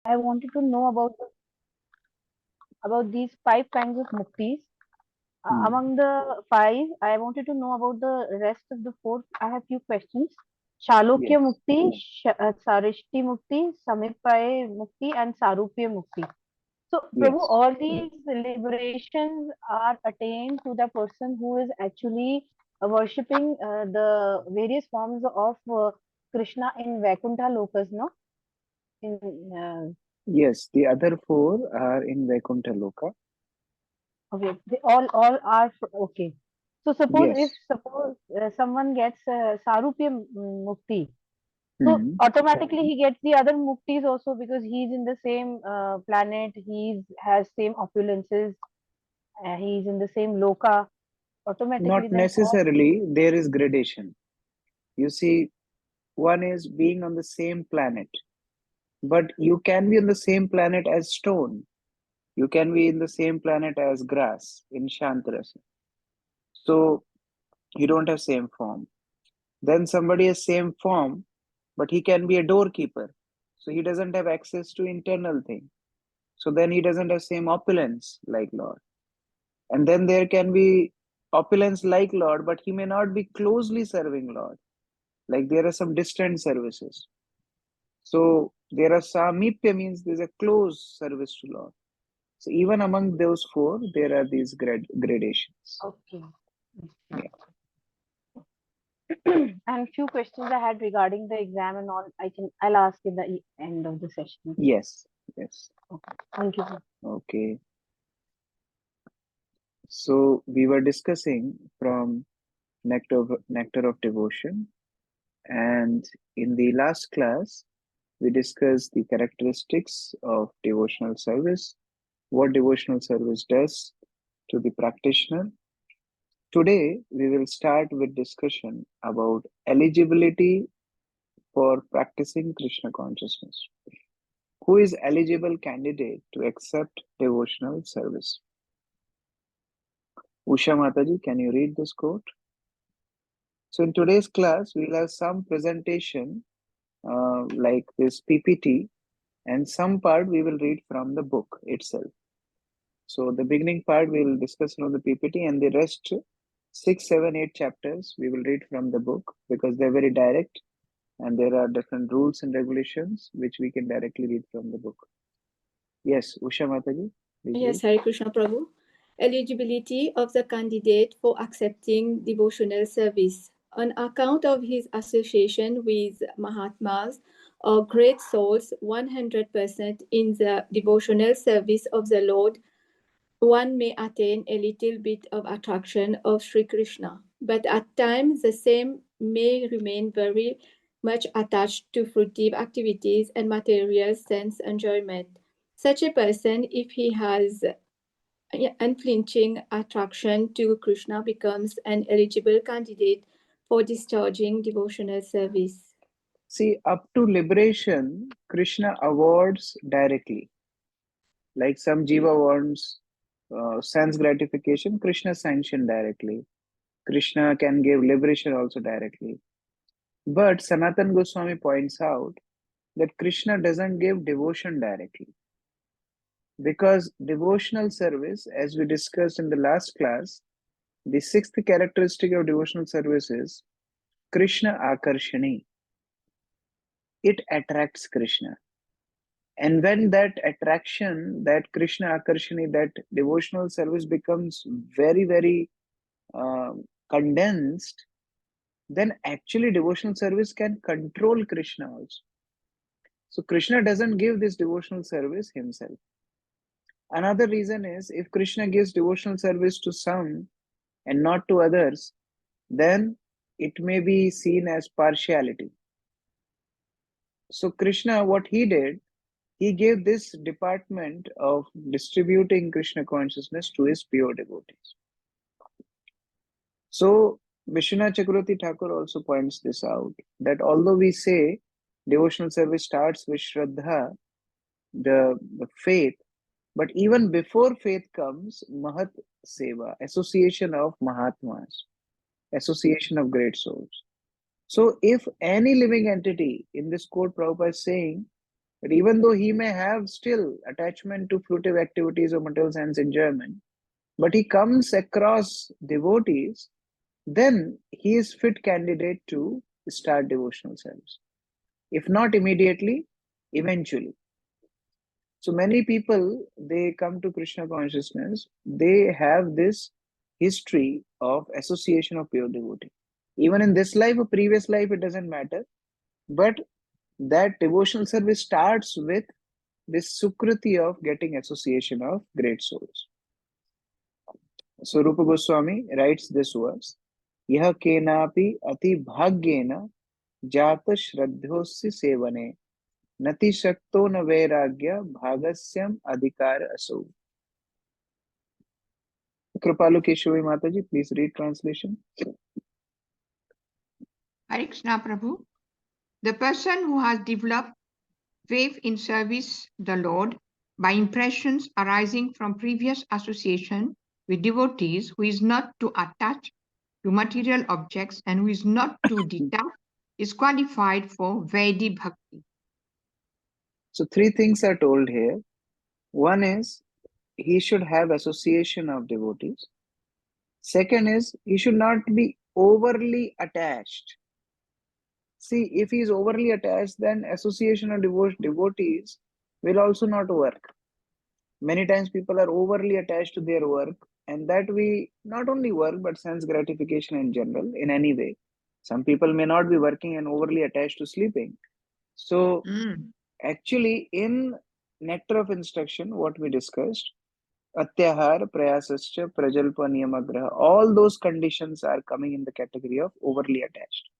I wanted to know about these five kinds of muktis. Hmm. Among the five, I wanted to know about the rest of the four. I have few questions. Shalokya Yes. Mukti, Sarishti Mukti, Samipaye Mukti, and Sarupya Mukti. So, Prabhu, Yes. all these liberations are attained to the person who is actually worshipping the various forms of Krishna in Vaikuntha Lokas, no? In Yes. The other four are in Vaikuntha Loka. Okay, they all are okay. So Yes. suppose someone gets Sarupya Mukti, so Hmm. automatically he gets the other Muktis also because he's in the same planet, he's has same opulences, he's in the same loka. Automatically, Not then all necessarily. There is gradation. You see, one is being on the same planet, but you can be on the same planet as stone. You can be in the same planet as grass in Shantarasa. So you don't have same form. Then somebody has same form, but he can be a doorkeeper. So he doesn't have access to internal thing. So then he doesn't have same opulence like Lord. And then there can be opulence like Lord, but he may not be closely serving Lord. Like there are some distant services. So there are samipya means there's a close service to Lord. So even among those four, there are these gradations. okay. Yeah. And few questions I had regarding the exam and all, I'll ask in the end of the session. Yes. Yes. Okay. Thank you. Okay. So we were discussing from Nectar of Devotion, and in the last class, we discussed the characteristics of devotional service, what devotional service does to the practitioner. Today, we will start with discussion about eligibility for practicing Krishna consciousness. Who is eligible candidate to accept devotional service? Usha Mataji, can you read this quote? So in today's class, we'll have some presentation like this PPT, and some part we will read from the book itself. So the beginning part we will discuss from the PPT, and the rest 6, 7, 8 chapters we will read from the book because they're very direct and there are different rules and regulations which we can directly read from the book. Yes, Usha Mataji, please read. Yes, Hare Krishna Prabhu. Eligibility of the candidate for accepting devotional service. On account of his association with Mahatmas or great souls, 100% in the devotional service of the Lord, one may attain a little bit of attraction of Sri Krishna. But at times, the same may remain very much attached to fruitive activities and material sense enjoyment. Such a person, if he has unflinching attraction to Krishna, becomes an eligible candidate for discharging devotional service. See, up to liberation, Krishna awards directly. Like some jiva wants sense gratification, Krishna sanction directly. Krishna can give liberation also directly. But Sanatan Goswami points out that Krishna doesn't give devotion directly. Because devotional service, as we discussed in the last class, the sixth characteristic of devotional service is Krishna Akarshani. It attracts Krishna. And when that attraction, that Krishna Akarshani, that devotional service becomes very, very condensed, then actually devotional service can control Krishna also. So Krishna doesn't give this devotional service himself. Another reason is if Krishna gives devotional service to some and not to others, then it may be seen as partiality. So Krishna, what he did, he gave this department of distributing Krishna consciousness to his pure devotees. So Vishwanath Chakravarti Thakur also points this out that although we say devotional service starts with Shraddha, the faith, but even before faith comes Mahat Seva, association of Mahatmas, association of great souls. So if any living entity in this quote Prabhupada is saying But even though he may have still attachment to fruitive activities or material sense enjoyment, but he comes across devotees, then he is fit candidate to start devotional service. If not immediately, eventually. So many people, they come to Krishna consciousness, they have this history of association of pure devotee. Even in this life or previous life, it doesn't matter. But that devotional service starts with this sukriti of getting association of great souls. So Rupa Goswami writes this verse, Yaha kenapi ati bhagyena jata shraddhosya sevane nati shakto na vairagya bhagasyam adhikar asau. Kripalu Keshavi Mataji, please read translation. Hare Krishna Prabhu. The person who has developed faith in service the Lord by impressions arising from previous association with devotees, who is not too attached to material objects and who is not too detached, is qualified for Vaidhi Bhakti. So three things are told here. One is he should have association of devotees. Second is he should not be overly attached. See, if he is overly attached, then association of devotees will also not work. Many times people are overly attached to their work, and that we not only work but sense gratification in general in any way. Some people may not be working and overly attached to sleeping. So actually in Nectar of Instruction, what we discussed, Atyahar, Prayasascha, Prajalpa, Niyamagraha, all those conditions are coming in the category of overly attached.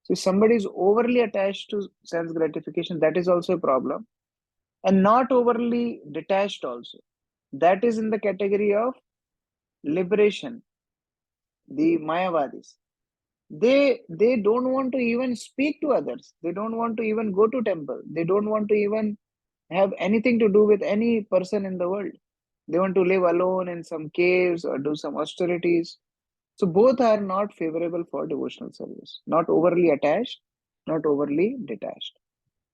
So if somebody is overly attached to sense gratification, that is also a problem. And not overly detached also. That is in the category of liberation. The Mayavadis. They don't want to even speak to others. They don't want to even go to temple. They don't want to even have anything to do with any person in the world. They want to live alone in some caves or do some austerities. So both are not favorable for devotional service. Not overly attached, not overly detached.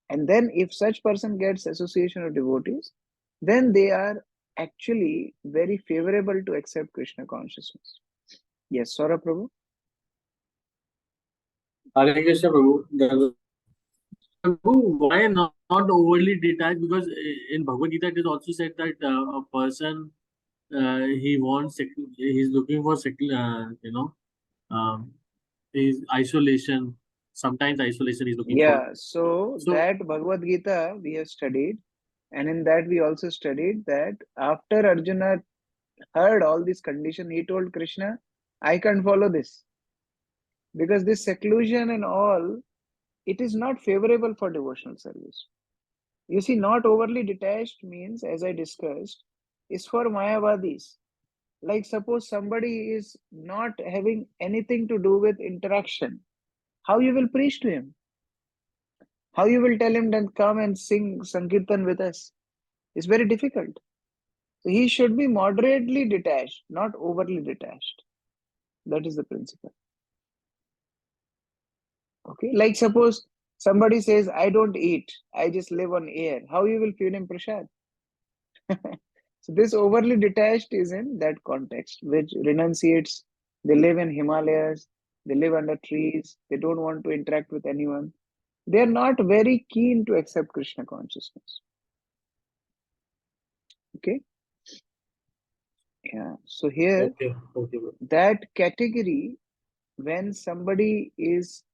And then if such person gets association of devotees, then they are actually very favorable to accept Krishna consciousness. Yes, Saurabh Prabhu? Hare Krishna Prabhu. Prabhu, why not overly detached? Because in Bhagavad Gita it is also said that a person he's looking for his isolation. Sometimes isolation he's looking for. Yeah, so that Bhagavad Gita we have studied, and in that we also studied that after Arjuna heard all these conditions, he told Krishna, I can't follow this. Because this seclusion and all, it is not favorable for devotional service. You see, not overly detached means, as I discussed, is for Mayavadis. Like suppose somebody is not having anything to do with interaction, how you will preach to him? How you will tell him then come and sing Sankirtan with us? It's very difficult. So he should be moderately detached, not overly detached. That is the principle. Okay, like suppose somebody says, I don't eat, I just live on air. How you will feed him prasad? So this overly detached is in that context, which renunciates. They live in Himalayas, they live under trees, they don't want to interact with anyone. They are not very keen to accept Krishna consciousness. Okay? Yeah. So here, that category, when somebody is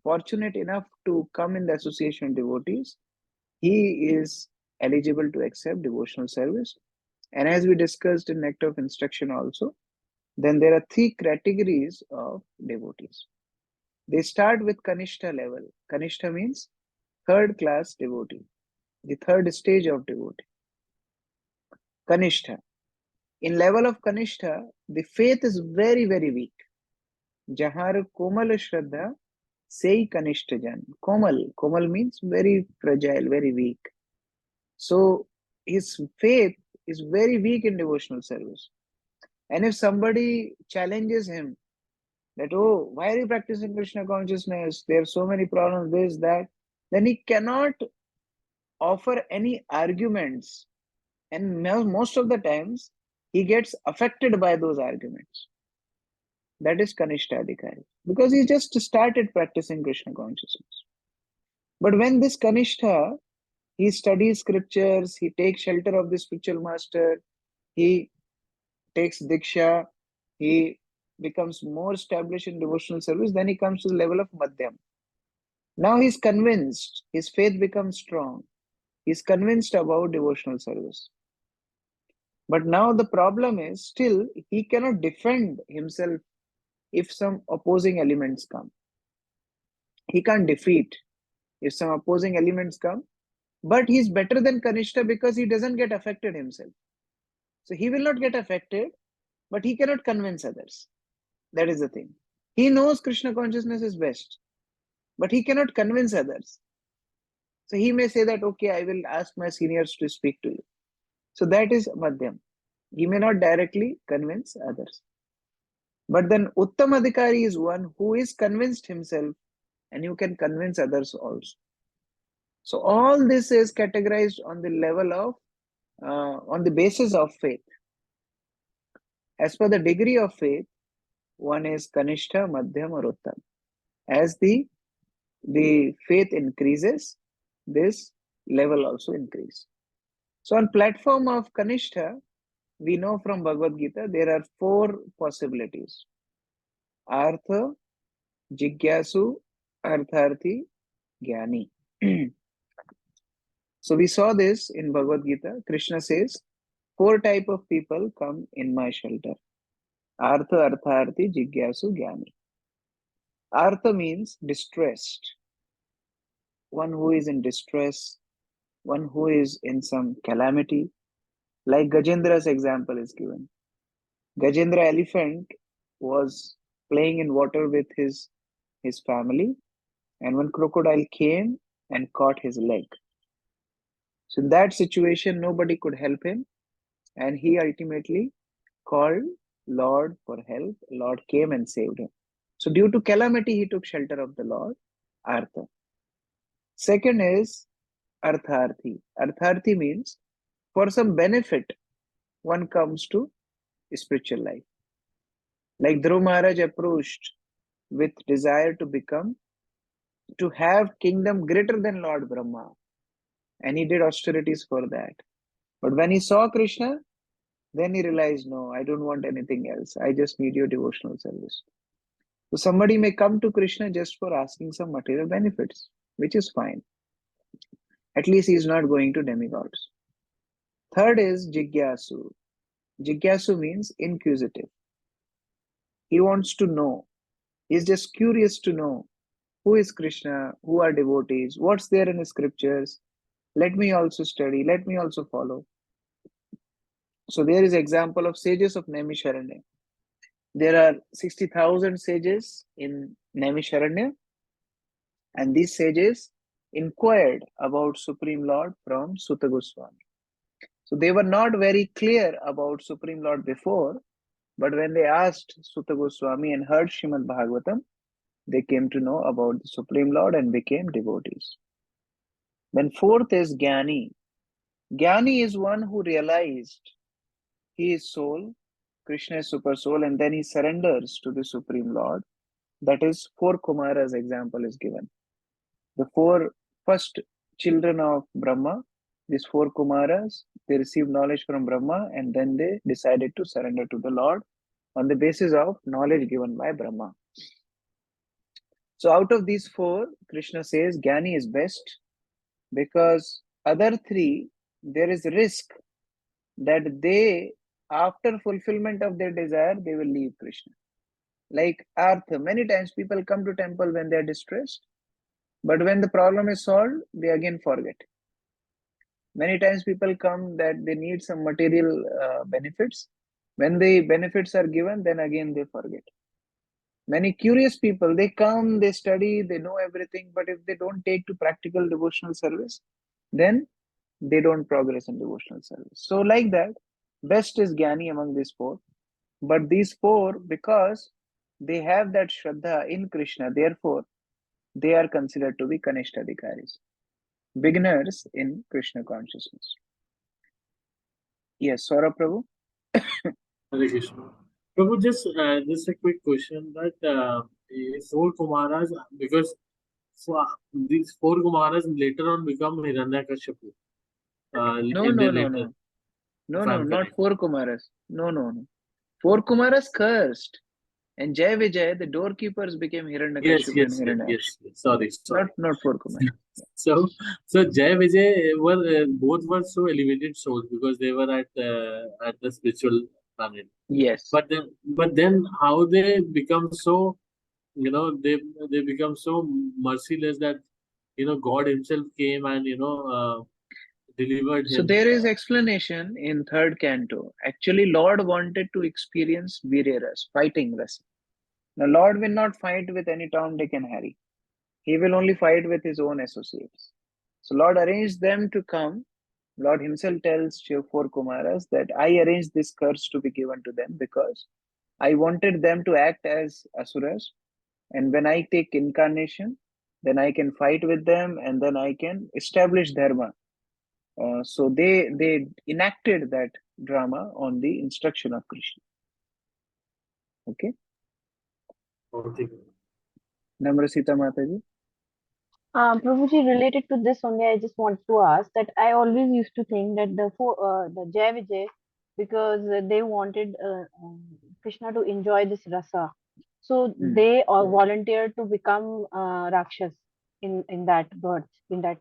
fortunate enough to come in the association of devotees, he is eligible to accept devotional service. And as we discussed in Nectar of Instruction also, then there are three categories of devotees. They start with Kanishta level. Kanishta means third class devotee, the third stage of devotee. Kanishta. In level of Kanishta, the faith is very, very weak. Jahar Komal Shraddha, say Kanishta Jan. Komal means very fragile, very weak. So his faith is very weak in devotional service. And if somebody challenges him that, oh, why are you practicing Krishna consciousness? There are so many problems, this, that, then he cannot offer any arguments, and most of the times he gets affected by those arguments. That is Kanishta Adhikari, because he just started practicing Krishna consciousness. But when this Kanishta, he studies scriptures, he takes shelter of the spiritual master, he takes Diksha, he becomes more established in devotional service, then he comes to the level of Madhyam. Now he's convinced, his faith becomes strong. He's convinced about devotional service. But now the problem is, still, he cannot defend himself if some opposing elements come. He can't defeat if some opposing elements come. But he's better than Kanishta because he doesn't get affected himself. So he will not get affected, but he cannot convince others. That is the thing. He knows Krishna consciousness is best, but he cannot convince others. So he may say that, okay, I will ask my seniors to speak to you. So that is Madhyam. He may not directly convince others. But then Uttam Adhikari is one who is convinced himself and you can convince others also. So all this is categorized on the level of, on the basis of faith. As per the degree of faith, one is Kanishta, Madhyam or Uttam. As the faith increases, this level also increases. So on platform of Kanishta, we know from Bhagavad Gita, there are 4 possibilities. Artha, Jigyasu, Artharthi, Jnani. So we saw this in Bhagavad Gita. Krishna says, 4 type of people come in my shelter. Artha, Artharthi, Jigyasu, Jnani. Artha means distressed. One who is in distress, one who is in some calamity. Like Gajendra's example is given. Gajendra elephant was playing in water with his family, and one crocodile came and caught his leg. So in that situation, nobody could help him, and he ultimately called Lord for help. Lord came and saved him. So due to calamity, he took shelter of the Lord, Artha. Second is Artharthi. Artharthi means for some benefit, one comes to spiritual life. Like Dhruv Maharaj approached with desire to have kingdom greater than Lord Brahma. And he did austerities for that. But when he saw Krishna, then he realized, no, I don't want anything else. I just need your devotional service. So somebody may come to Krishna just for asking some material benefits, which is fine. At least he is not going to demigods. Third is Jigyasu. Jigyasu means inquisitive. He wants to know. He's just curious to know who is Krishna, who are devotees, what's there in the scriptures. Let me also study, let me also follow. So there is example of sages of Naimisharanya. There are 60,000 sages in Naimisharanya, and these sages inquired about Supreme Lord from Sutta Goswami. So they were not very clear about Supreme Lord before, but when they asked Sutta Goswami and heard Srimad Bhagavatam, they came to know about the Supreme Lord and became devotees. Then fourth is Jnani. Jnani is one who realized he is soul, Krishna is super soul, and then he surrenders to the Supreme Lord. That is 4 Kumaras example is given. The 4 first children of Brahma, these 4 Kumaras, they received knowledge from Brahma and then they decided to surrender to the Lord on the basis of knowledge given by Brahma. So out of these 4, Krishna says Jnani is best, because other 3, there is risk that they, after fulfillment of their desire, they will leave Krishna. Like Artha, many times people come to temple when they are distressed, but when the problem is solved, they again forget. Many times people come that they need some material benefits. When the benefits are given, then again they forget. Many curious people, they come, they study, they know everything, but if they don't take to practical devotional service, then they don't progress in devotional service. So like that, best is Jnani among these 4. But these 4, because they have that Shraddha in Krishna, therefore, they are considered to be Kanishta Adhikaris. beginners in Krishna consciousness. Yes, Saurabh Prabhu. Hare Krishna. Prabhu, just a quick question that four Kumaras, because these four Kumaras later on become Hiranyakashipu. No, In no, the no, later, no. No, if no, I'm not correct. four Kumaras. No, no, no. Four Kumaras cursed. And Jai Vijay, the doorkeepers became Yes, Hiranyakashipu and Hiranyaksha. Sorry. Not four Kumaras. So, Jai Vijay were both were so elevated souls because they were at the spiritual planet. Yes. But then how they become so, they become so merciless that God Himself came and delivered So him. there is explanation in third canto. Actually, Lord wanted to experience Viryaras, fighting rasa. Now, Lord will not fight with any Tom, Dick, and Harry. He will only fight with his own associates. So Lord arranged them to come. Lord himself tells four Kumaras that I arranged this curse to be given to them because I wanted them to act as asuras. And when I take incarnation, then I can fight with them and then I can establish dharma. So they enacted that drama on the instruction of Krishna. Okay. Okay. Namrasita Mataji. Prabhuji, related to this only, I just want to ask that I always used to think that the Jai Vijay, because they wanted Krishna to enjoy this rasa, so they all volunteered to become Rakshas in that birth, in that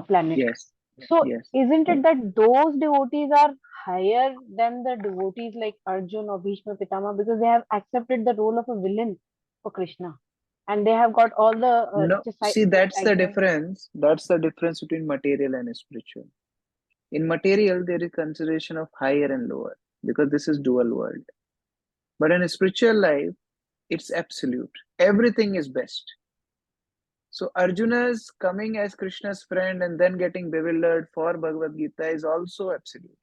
planet. Yes. So Yes. isn't it that those devotees are higher than the devotees like Arjun or Bhishma Pitama because they have accepted the role of a villain for Krishna, and they have got all the No, see, that's the chastisement. difference. That's the difference between material and spiritual. In material, there is consideration of higher and lower because this is dual world. But in a spiritual life, it's absolute. Everything is best. So Arjuna's coming as Krishna's friend and then getting bewildered for Bhagavad Gita is also absolute.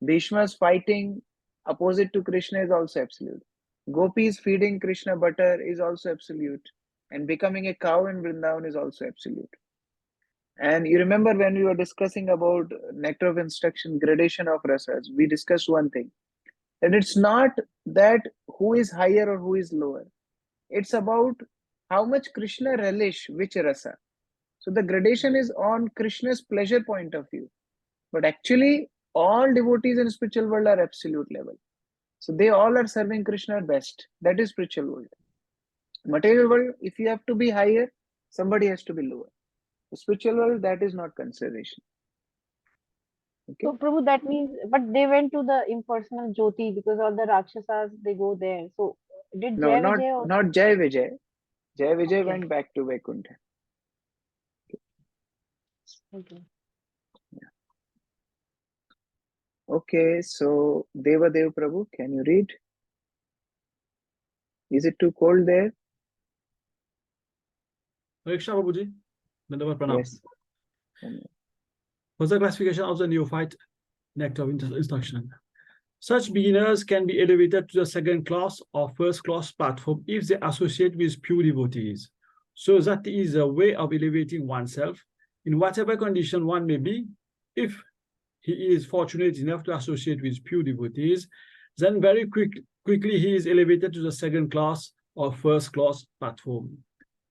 Bhishma's fighting opposite to Krishna is also absolute. Gopis feeding Krishna butter is also absolute. And becoming a cow in Vrindavan is also absolute. And you remember when we were discussing about nectar of instruction, gradation of rasas, we discussed one thing. That it's not that who is higher or who is lower. It's about how much Krishna relish which rasa. So the gradation is on Krishna's pleasure point of view. But actually, all devotees in spiritual world are absolute level. So they all are serving Krishna best. That is spiritual world. Material world, if you have to be higher, somebody has to be lower. The spiritual world, that is not consideration. Okay. So Prabhu, that means, but they went to the impersonal Jyoti because all the Rakshasas they go there. So did No, Jai Vijay also? not Jai Vijay. Jai Vijay Okay. went back to Vaikuntha. Okay. Okay, so Devadev Prabhu, can you read? Is it too cold there? Krishna Prabhuji, Dandavat Pranam. Yes. What's the classification of the neophyte nectar of instruction? Such beginners can be elevated to the second class or first class platform if they associate with pure devotees. So that is a way of elevating oneself in whatever condition one may be. If he is fortunate enough to associate with pure devotees, then very quickly he is elevated to the second class or first class platform.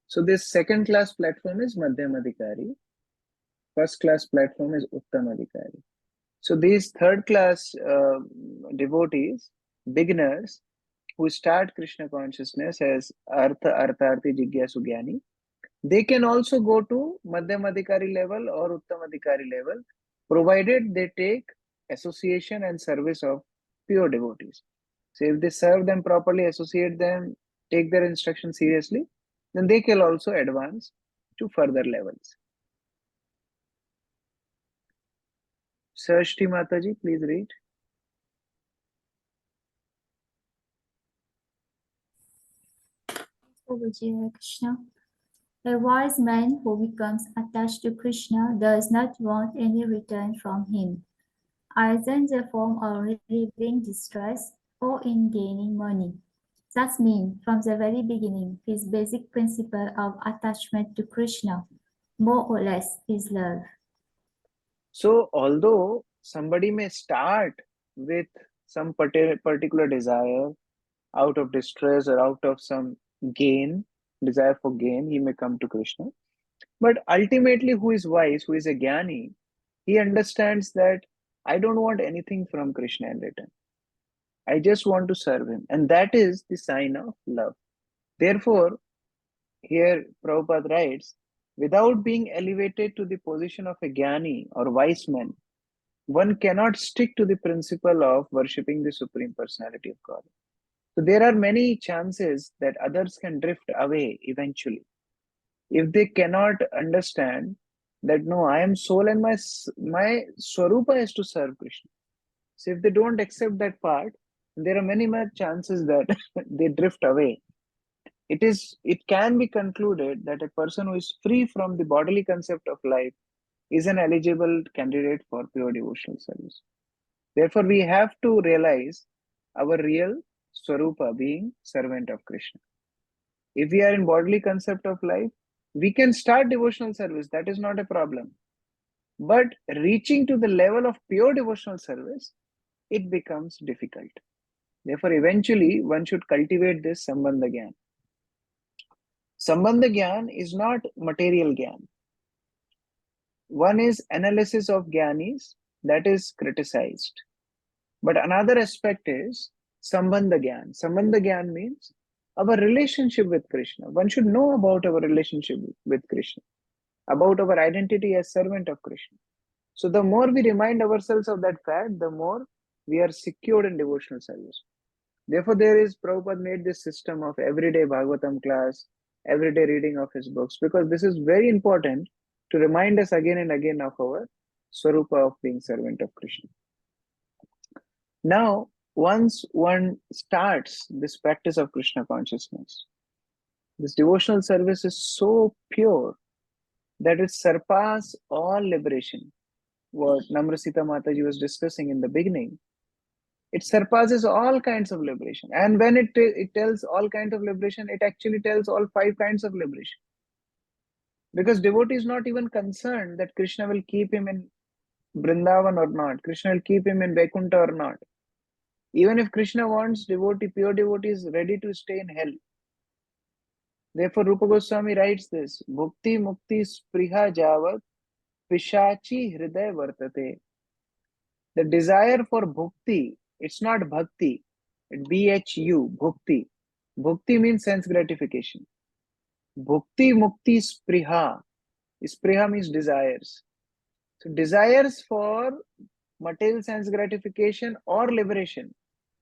So this second class platform is Madhyamadikari. First class platform is Uttamadikari. So these third class devotees, beginners, who start Krishna consciousness as Artharthi Jigyasu Gyani, they can also go to Madhyamadikari level or Uttamadikari level, provided they take association and service of pure devotees. So if they serve them properly, associate them, take their instruction seriously, then they can also advance to further levels. Sarshti Mataji, please read. Ujjain Krishna. A wise man who becomes attached to Krishna does not want any return from him, either in the form of relieving distress or in gaining money. That means, from the very beginning, his basic principle of attachment to Krishna more or less, is love. So although somebody may start with some particular desire out of distress or out of some gain, desire for gain, he may come to Krishna. But ultimately, who is wise, who is a jnani, he understands that I don't want anything from Krishna in return. I just want to serve him. And that is the sign of love. Therefore, here Prabhupada writes, without being elevated to the position of a jnani or wise man, one cannot stick to the principle of worshipping the Supreme Personality of God. So there are many chances that others can drift away eventually. If they cannot understand that no, I am soul and my swarupa is to serve Krishna. So if they don't accept that part, there are many more chances that they drift away. It can be concluded that a person who is free from the bodily concept of life is an eligible candidate for pure devotional service. Therefore, we have to realize our real swarupa being servant of Krishna. If we are in bodily concept of life, we can start devotional service. That is not a problem. But reaching to the level of pure devotional service, it becomes difficult. Therefore, eventually, one should cultivate this Sambandha Gyan. Sambandha Gyan is not material Gyan. One is analysis of Gyanis, that is criticized. But another aspect is Sambandha Gyan. Sambandha Gyan means our relationship with Krishna. One should know about our relationship with Krishna, about our identity as servant of Krishna. So the more we remind ourselves of that fact, the more we are secured in devotional service. Therefore, Prabhupada made this system of everyday Bhagavatam class, everyday reading of his books, because this is very important to remind us again and again of our Swarupa of being servant of Krishna. Now, once one starts this practice of Krishna consciousness, this devotional service is so pure that it surpasses all liberation. What Namrasita Mataji was discussing in the beginning, it surpasses all kinds of liberation. And when it tells all kinds of liberation, it actually tells all 5 kinds of liberation. Because devotee is not even concerned that Krishna will keep him in Vrindavan or not, Krishna will keep him in Vaikuntha or not. Even if Krishna wants devotee, pure devotee is ready to stay in hell. Therefore, Rupa Goswami writes this, Bhukti Mukti Spriha Javat Pishachi Hriday Vartate. The desire for bhukti, it's not bhakti, it's BHU, bhukti. Bhukti means sense gratification. Bhukti Mukti Spriha. Spriha means desires. So desires for material sense gratification or liberation,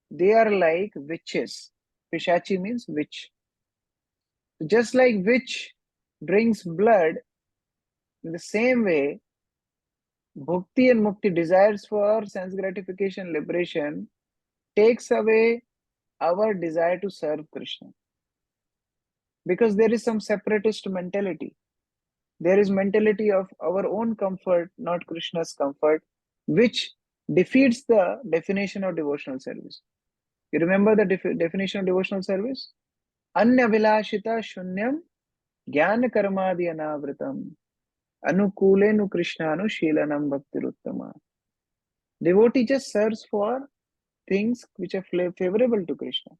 they are like witches. Pishachi means witch. Just like witch brings blood, in the same way, bhukti and mukti, desires for sense gratification, liberation, takes away our desire to serve Krishna. Because there is some separatist mentality. There is mentality of our own comfort, not Krishna's comfort, which defeats the definition of devotional service. You remember the definition of devotional service? Anya vilashita shunyam jnana karmadi anavritam anukulenu krishnanu shilanam bhaktiruttama. Devotee just serves for things which are favorable to Krishna.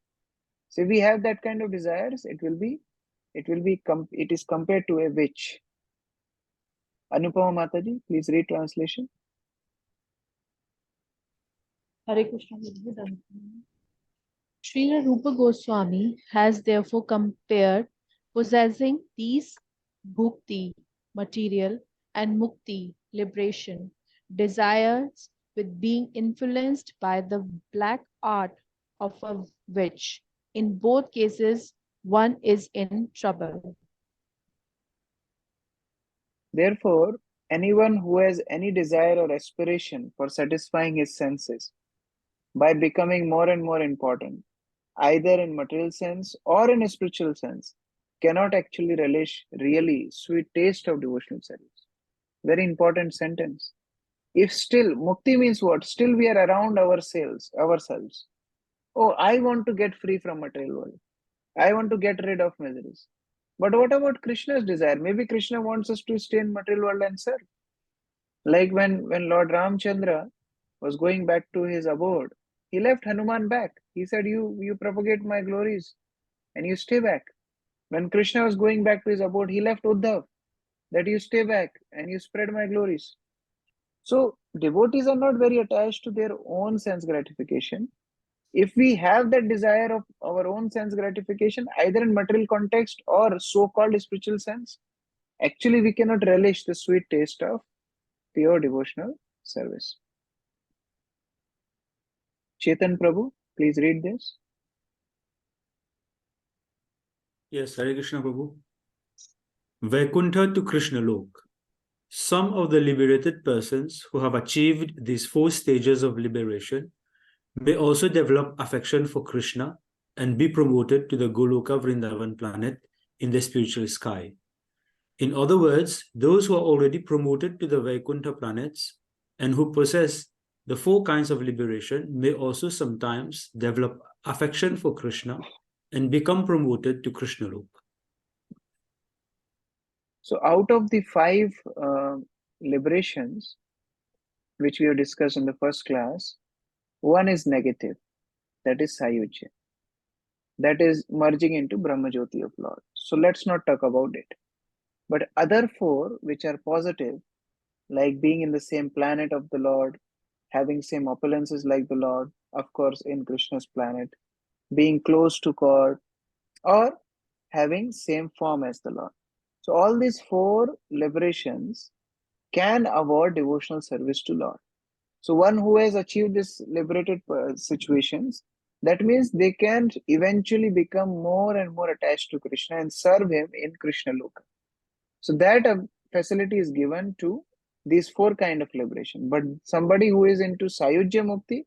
So if we have that kind of desires, it is compared to a witch. Anupama Mataji, please read translation. Hare Krishna. Srila Rupa Goswami has therefore compared possessing these bhukti, material, and mukti, liberation, desires with being influenced by the black art of a witch. In both cases, one is in trouble. Therefore, anyone who has any desire or aspiration for satisfying his senses by becoming more and more important, either in material sense or in a spiritual sense, cannot actually relish really sweet taste of devotional service. Very important sentence. If still, mukti means what? Still we are around ourselves. Oh, I want to get free from material world. I want to get rid of miseries. But what about Krishna's desire? Maybe Krishna wants us to stay in material world and serve. Like when Lord Ramchandra was going back to his abode, he left Hanuman back. He said, you propagate my glories and you stay back. When Krishna was going back to his abode, he left Uddhav, that you stay back and you spread my glories. So devotees are not very attached to their own sense gratification. If we have that desire of our own sense gratification, either in material context or so-called spiritual sense, actually we cannot relish the sweet taste of pure devotional service. Chetan Prabhu, please read this. Yes, Hare Krishna Prabhu. Vaikuntha to Krishna Lok. Some of the liberated persons who have achieved these 4 stages of liberation may also develop affection for Krishna and be promoted to the Goloka Vrindavan planet in the spiritual sky. In other words, those who are already promoted to the Vaikuntha planets and who possess the 4 kinds of liberation may also sometimes develop affection for Krishna and become promoted to Krishna Lok. So out of the 5 liberations, which we have discussed in the first class, one is negative, that is Sayujya. That is merging into Brahmajyoti of Lord. So let's not talk about it. But other 4, which are positive, like being in the same planet of the Lord, having same opulences like the Lord, of course in Krishna's planet, being close to God, or having same form as the Lord. So all these 4 liberations can award devotional service to Lord. So one who has achieved this liberated situations, that means they can eventually become more and more attached to Krishna and serve him in Krishna Loka. So that facility is given to these 4 kind of liberation. But somebody who is into Sayujya Mukti,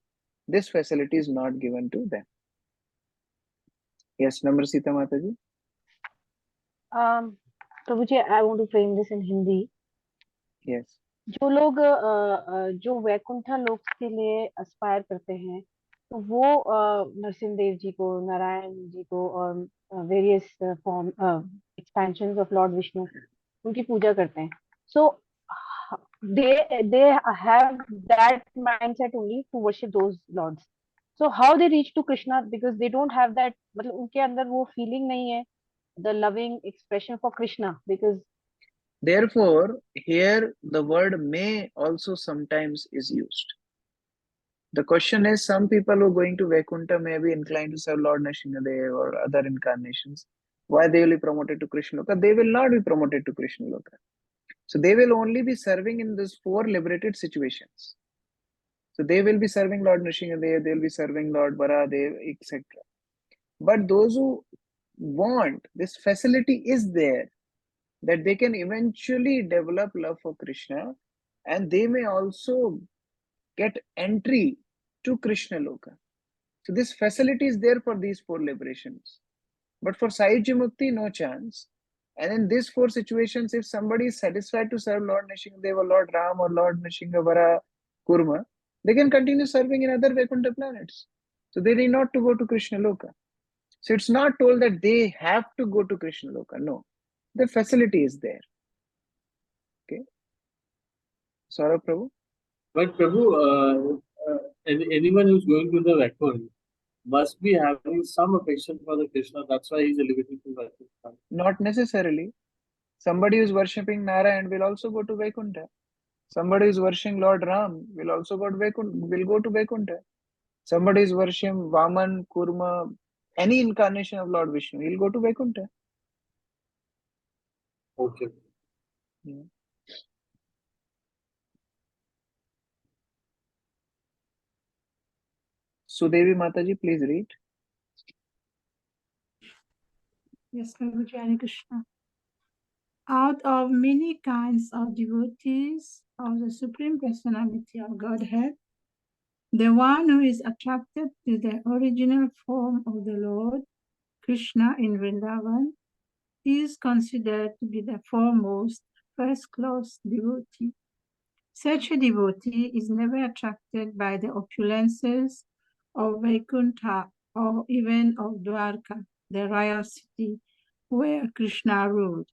this facility is not given to them. Yes, Namra Sita Mataji. Prabhuji, I want to frame this in Hindi. Yes. जो लोग जो वैकुंठा लोक के लिए Aspire करते हैं, तो वो नरसिंहदेव जी को, नारायण जी को और various form expansions of Lord Vishnu, उनकी पूजा करते हैं. सो they have that mindset only to worship those lords. So how they reach to Krishna, because they don't have that, मतलब उनके अंदर वो feeling नहीं है, the loving expression for Krishna, because therefore here the word may also sometimes is used. The question is, some people who are going to Vaikuntha may be inclined to serve Lord Nrsimhadev or other incarnations. Why they will be promoted to Krishna Loka? They will not be promoted to Krishna Loka. So they will only be serving in these 4 liberated situations. So they will be serving Lord Nrsimhadev, they will be serving Lord Varadev, etc. But those who want, this facility is there, that they can eventually develop love for Krishna, and they may also get entry to Krishna Loka. So this facility is there for these 4 liberations. But for Sayujya Mukti, no chance. And in these 4 situations, if somebody is satisfied to serve Lord Nrsimhadev or Lord Ram or Lord Nrsimhavara Kurma, they can continue serving in other Vaikuntha planets. So they need not to go to Krishna Loka. So it's not told that they have to go to Krishna Loka. No, the facility is there. Okay. Saurabh Prabhu? But Prabhu, anyone who's going to the Vaikuntha must be having some affection for the Krishna. That's why he's elevated to Vaikuntha. Not necessarily. Somebody who is worshipping Narayan will also go to Vaikuntha. Somebody who is worshipping Lord Ram will also go to Vaikuntha. Somebody is worshipping Vaman, Kurma, any incarnation of Lord Vishnu, he'll go to Vaikuntha. Okay. Yeah. Sudevi Mataji, please read. Yes, Prabhuji, Hare Krishna. Out of many kinds of devotees of the Supreme Personality of Godhead, the one who is attracted to the original form of the Lord, Krishna in Vrindavan, is considered to be the foremost first-class devotee. Such a devotee is never attracted by the opulences of Vaikuntha or even of Dwarka, the royal city, where Krishna ruled.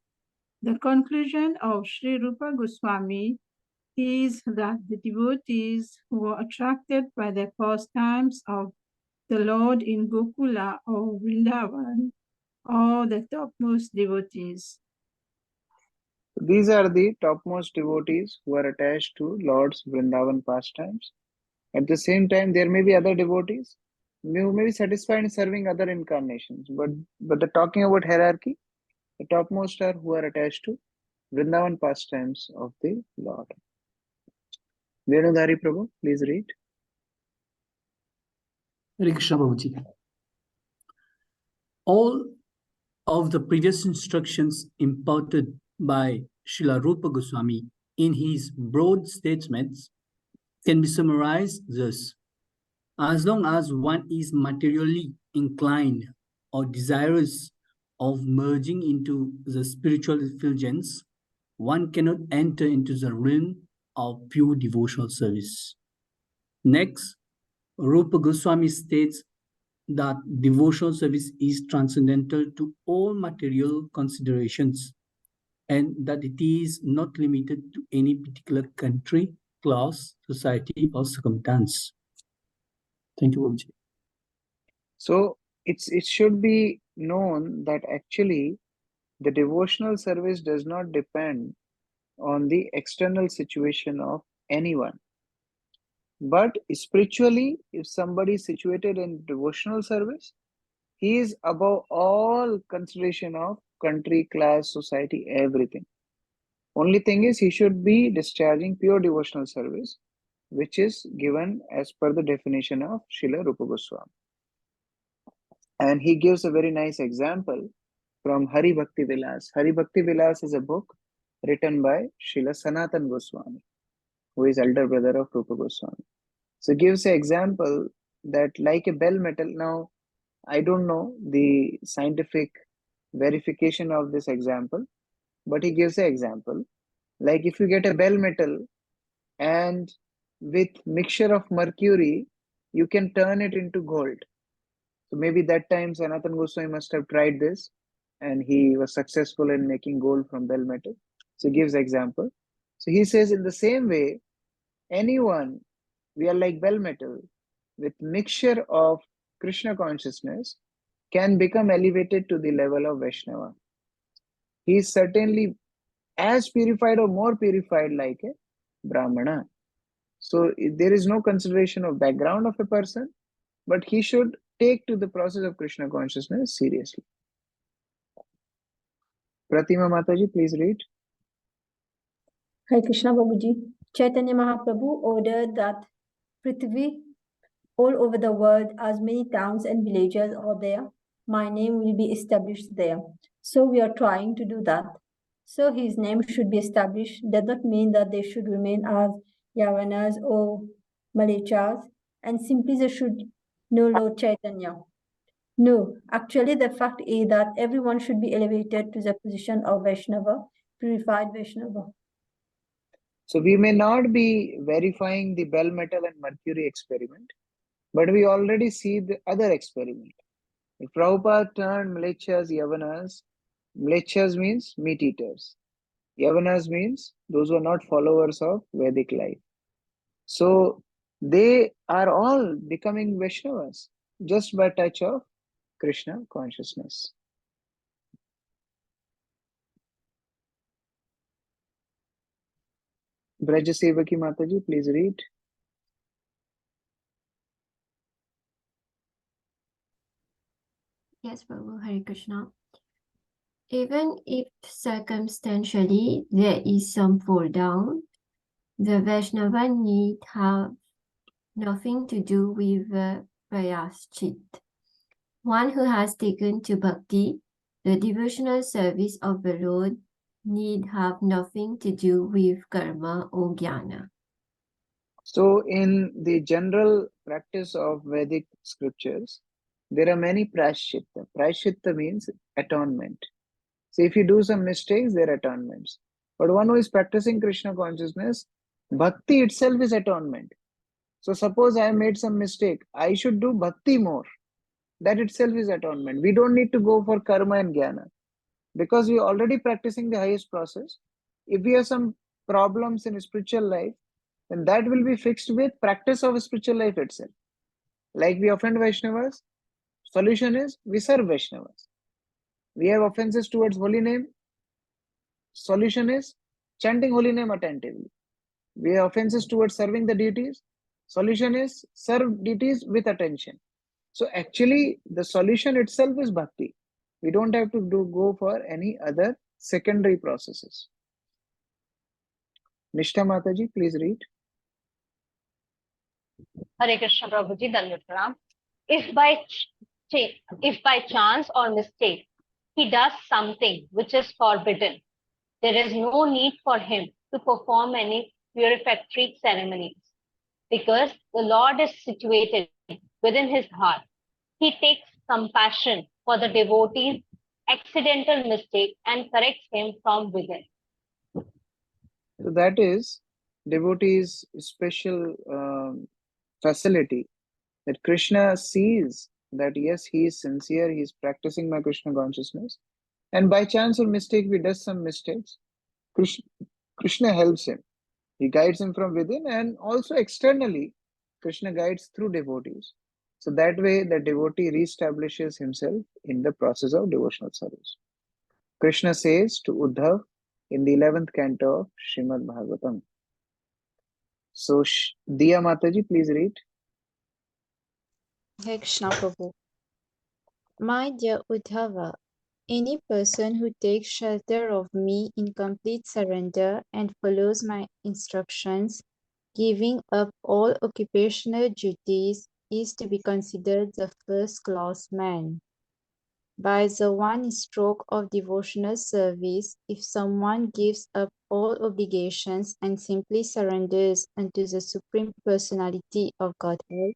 The conclusion of Sri Rupa Goswami is that the devotees who were attracted by the pastimes of the Lord in Gokula or Vrindavan are the topmost devotees. These are the topmost devotees who are attached to Lord's Vrindavan pastimes. At the same time, there may be other devotees who may be satisfied in serving other incarnations. But the talking about hierarchy, the topmost are who are attached to Vrindavan pastimes of the Lord. Venudhari Prabhu, please read. Hare Krishna Prabhuji. All of the previous instructions imparted by Srila Rupa Goswami in his broad statements can be summarized thus. As long as one is materially inclined or desirous of merging into the spiritual effulgence, one cannot enter into the realm of pure devotional service. Next, Rupa Goswami states that devotional service is transcendental to all material considerations and that it is not limited to any particular country, class, society, or circumstance. Thank you, Babuji. So it should be known that actually the devotional service does not depend on the external situation of anyone. But spiritually, if somebody is situated in devotional service, he is above all consideration of country, class, society, everything. Only thing is he should be discharging pure devotional service, which is given as per the definition of Srila Rupa Goswami. And he gives a very nice example from Hari Bhakti Vilas. Hari Bhakti Vilas is a book written by Srila Sanatan Goswami, who is elder brother of Rupa Goswami. So gives an example that like a bell metal. Now, I don't know the scientific verification of this example, but he gives an example. Like if you get a bell metal and with mixture of mercury, you can turn it into gold. So maybe that time Sanatan Goswami must have tried this and he was successful in making gold from bell metal. So he gives example. So he says in the same way, anyone, we are like bell metal with mixture of Krishna consciousness can become elevated to the level of Vaishnava. He is certainly as purified or more purified like a Brahmana. So there is no consideration of background of a person, but he should take to the process of Krishna consciousness seriously. Pratima Mataji, please read. Hare Krishna Babuji. Chaitanya Mahaprabhu ordered that Prithvi, all over the world, as many towns and villages are there, my name will be established there. So we are trying to do that. So his name should be established. Does not mean that they should remain as Yavanas or Malechas, and simply they should know Lord Chaitanya. No, actually the fact is that everyone should be elevated to the position of Vaishnava, purified Vaishnava. So we may not be verifying the bell metal and mercury experiment, but we already see the other experiment. If Prabhupada turned Mlechas, Yavanas, Mlechas means meat eaters. Yavanas means those who are not followers of Vedic life. So they are all becoming Vaishnavas just by touch of Krishna consciousness. Braja Sevaki Mataji, please read. Yes, Prabhu, Hare Krishna. Even if circumstantially there is some fall down, the Vaishnava need have nothing to do with prayaschit. One who has taken to bhakti, the devotional service of the Lord, need have nothing to do with karma or jnana. So in the general practice of Vedic scriptures, there are many prashchitta. Prashchitta means atonement. So if you do some mistakes, there are atonements. But one who is practicing Krishna consciousness, bhakti itself is atonement. So suppose I made some mistake, I should do bhakti more. That itself is atonement. We don't need to go for karma and jnana. because we are already practicing the highest process. If we have some problems in spiritual life, then that will be fixed with practice of spiritual life itself. Like we offend Vaishnavas, solution is we serve Vaishnavas. We have offenses towards holy name, solution is chanting holy name attentively. We have offenses towards serving the deities, solution is serve deities with attention. So actually the solution itself is bhakti. We don't have to go for any other secondary processes. Nishtha Mataji, please read. Hare Krishna Prabhuji, Dandavat Pranam. If by chance or mistake he does something which is forbidden, there is no need for him to perform any purificatory ceremonies, because the Lord is situated within his heart. He takes compassion for the devotee's accidental mistake and corrects him from within. So that is devotee's special facility, that Krishna sees that yes, he is sincere, he is practicing my Krishna consciousness, and by chance or mistake we does some mistakes. Krishna helps him. He guides him from within, and also externally Krishna guides through devotees. So that way the devotee reestablishes himself in the process of devotional service. Krishna says to Uddhav in the 11th canto of Srimad Bhagavatam. So Diya Mataji, please read. Hare Krishna Prabhu. My dear Uddhava, any person who takes shelter of me in complete surrender and follows my instructions, giving up all occupational duties, is to be considered the first-class man. By the one stroke of devotional service, if someone gives up all obligations and simply surrenders unto the Supreme Personality of Godhead,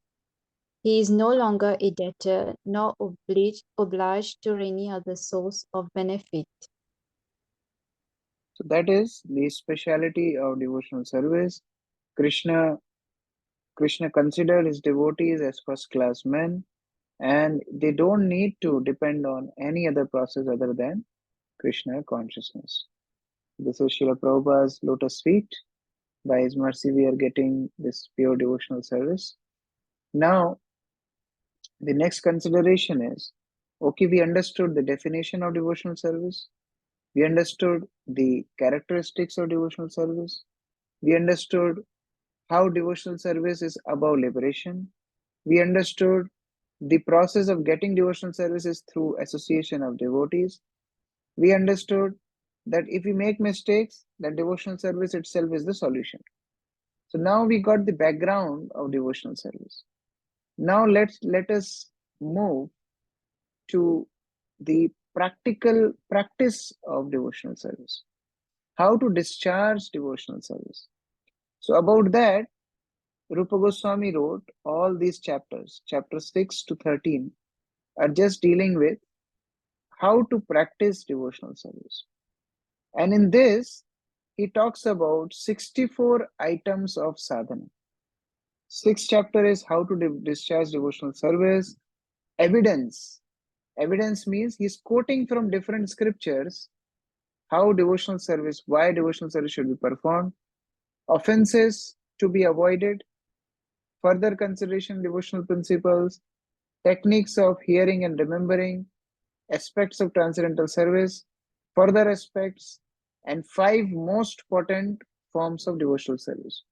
he is no longer a debtor nor obliged to any other source of benefit. So that is the speciality of devotional service. Krishna considered his devotees as first-class men, and they don't need to depend on any other process other than Krishna consciousness. This is Srila Prabhupada's lotus feet. By his mercy, we are getting this pure devotional service. Now, the next consideration is, okay, we understood the definition of devotional service. We understood the characteristics of devotional service. We understood how devotional service is about liberation. We understood the process of getting devotional services through association of devotees. We understood that if we make mistakes, that devotional service itself is the solution. So now we got the background of devotional service. Now let us move to the practical practice of devotional service. How to discharge devotional service. So about that, Rupa Goswami wrote all these chapters, chapters 6 to 13, are just dealing with how to practice devotional service. And in this, he talks about 64 items of sadhana. 6th chapter is how to discharge devotional service. Evidence. Evidence means he's quoting from different scriptures how devotional service, why devotional service should be performed. Offenses to be avoided. Further consideration devotional principles. Techniques of hearing and remembering. Aspects of transcendental service. Further aspects. And 5 most potent forms of devotional service.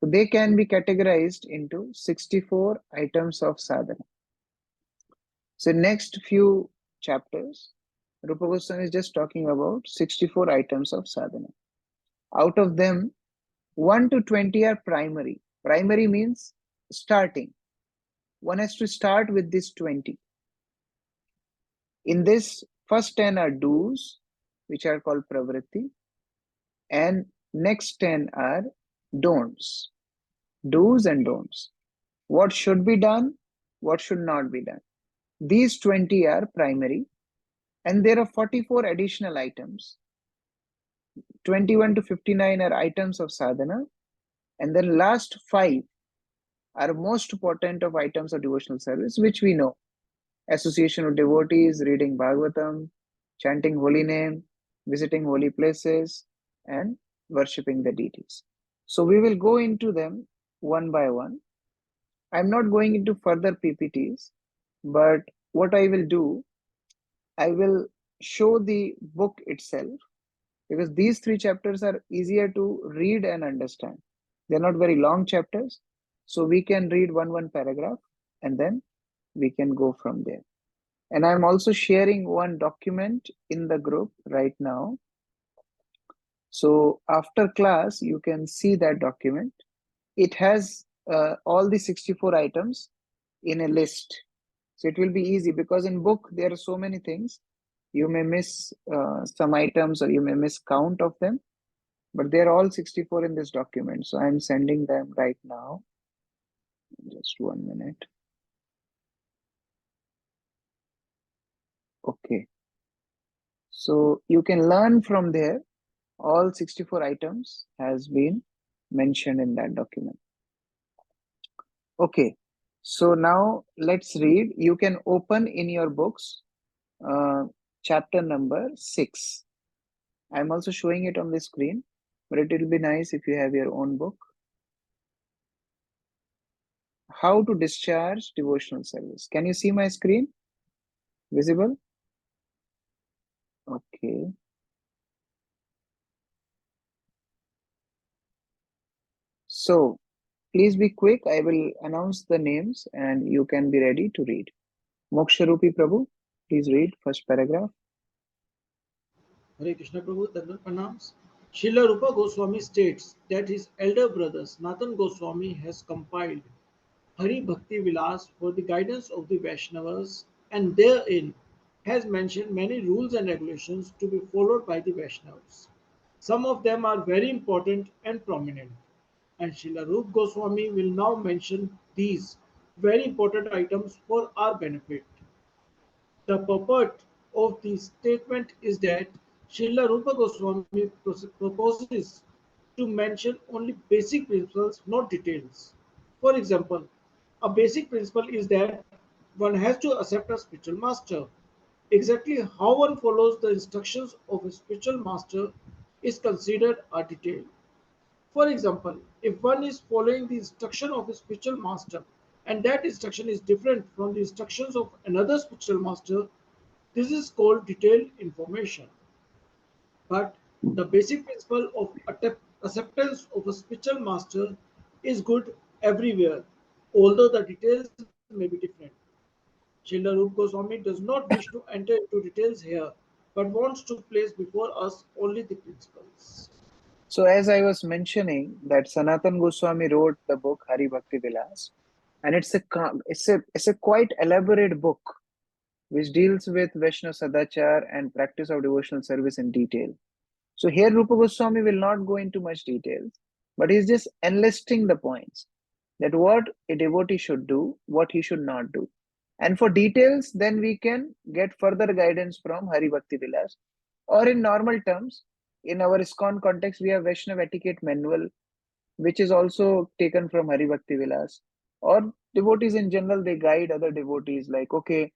So they can be categorized into 64 items of sadhana. So next few chapters, Rupa Goswami is just talking about 64 items of sadhana. Out of them, 1 to 20 are primary. Primary means starting. One has to start with this 20. In this, first 10 are do's, which are called pravritti, and next 10 are don'ts. Do's and don'ts. What should be done, what should not be done. These 20 are primary, and there are 44 additional items. 21 to 59 are items of sadhana, and then last 5 are most potent of items of devotional service, which we know. Association of devotees, reading Bhagavatam, chanting holy name, visiting holy places, and worshipping the deities. So we will go into them one by one. I'm not going into further PPTs, but what I will do, I will show the book itself, because these 3 chapters are easier to read and understand. They're not very long chapters, so we can read one paragraph and then we can go from there. And I'm also sharing one document in the group right now. So after class, you can see that document. It has all the 64 items in a list. So it will be easy, because in book, there are so many things. You may miss some items, or you may miss count of them, but they're all 64 in this document. So I'm sending them right now. Just 1 minute. Okay. So you can learn from there. All 64 items has been mentioned in that document. Okay. So now let's read. You can open in your books chapter number 6. I'm also showing it on the screen, but it will be nice if you have your own book. How to discharge devotional service. Can you see my screen? Visible? Okay. So please be quick. I will announce the names and you can be ready to read. Moksharupi Prabhu, please read first paragraph. Hare Krishna Prabhu, Dandan Pranams. Srila Rupa Goswami states that his elder brother Sanatan Goswami has compiled Hari Bhakti Vilas for the guidance of the Vaishnavas, and therein has mentioned many rules and regulations to be followed by the Vaishnavas. Some of them are very important and prominent, and Srila Rupa Goswami will now mention these very important items for our benefit. The purport of the statement is that Srila Rupa Goswami proposes to mention only basic principles, not details. For example, a basic principle is that one has to accept a spiritual master. Exactly how one follows the instructions of a spiritual master is considered a detail. For example, if one is following the instruction of a spiritual master and that instruction is different from the instructions of another spiritual master, this is called detailed information. But the basic principle of acceptance of a spiritual master is good everywhere, although the details may be different. Srila Rupa Goswami does not wish to enter into details here, but wants to place before us only the principles. So as I was mentioning that Sanatan Goswami wrote the book Hari Bhakti Vilas, and it's a quite elaborate book which deals with Vaishnava Sadachar and practice of devotional service in detail. So here Rupa Goswami will not go into much details, but he's just enlisting the points that what a devotee should do, what he should not do. And for details, then we can get further guidance from Hari Bhakti Vilas. Or in normal terms, in our ISKCON context, we have Vaishnava Etiquette Manual, which is also taken from Hari Bhakti Vilas. Or devotees in general, they guide other devotees like, okay,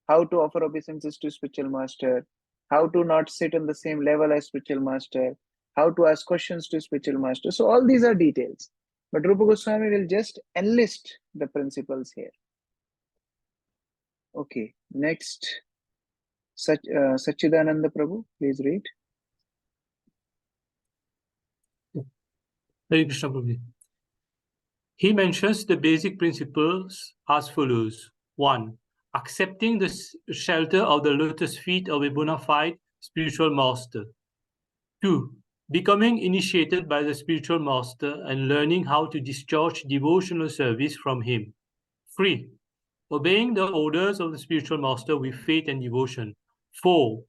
how to offer obeisances to spiritual master, how to not sit on the same level as spiritual master, how to ask questions to spiritual master. So all these are details. But Rupa Goswami will just enlist the principles here. Okay, next, Sachidananda Prabhu, please read. Hare Krishna Prabhu. He mentions the basic principles as follows. 1. Accepting the shelter of the lotus feet of a bona fide spiritual master. 2. Becoming initiated by the spiritual master and learning how to discharge devotional service from him. 3. Obeying the orders of the spiritual master with faith and devotion. 4.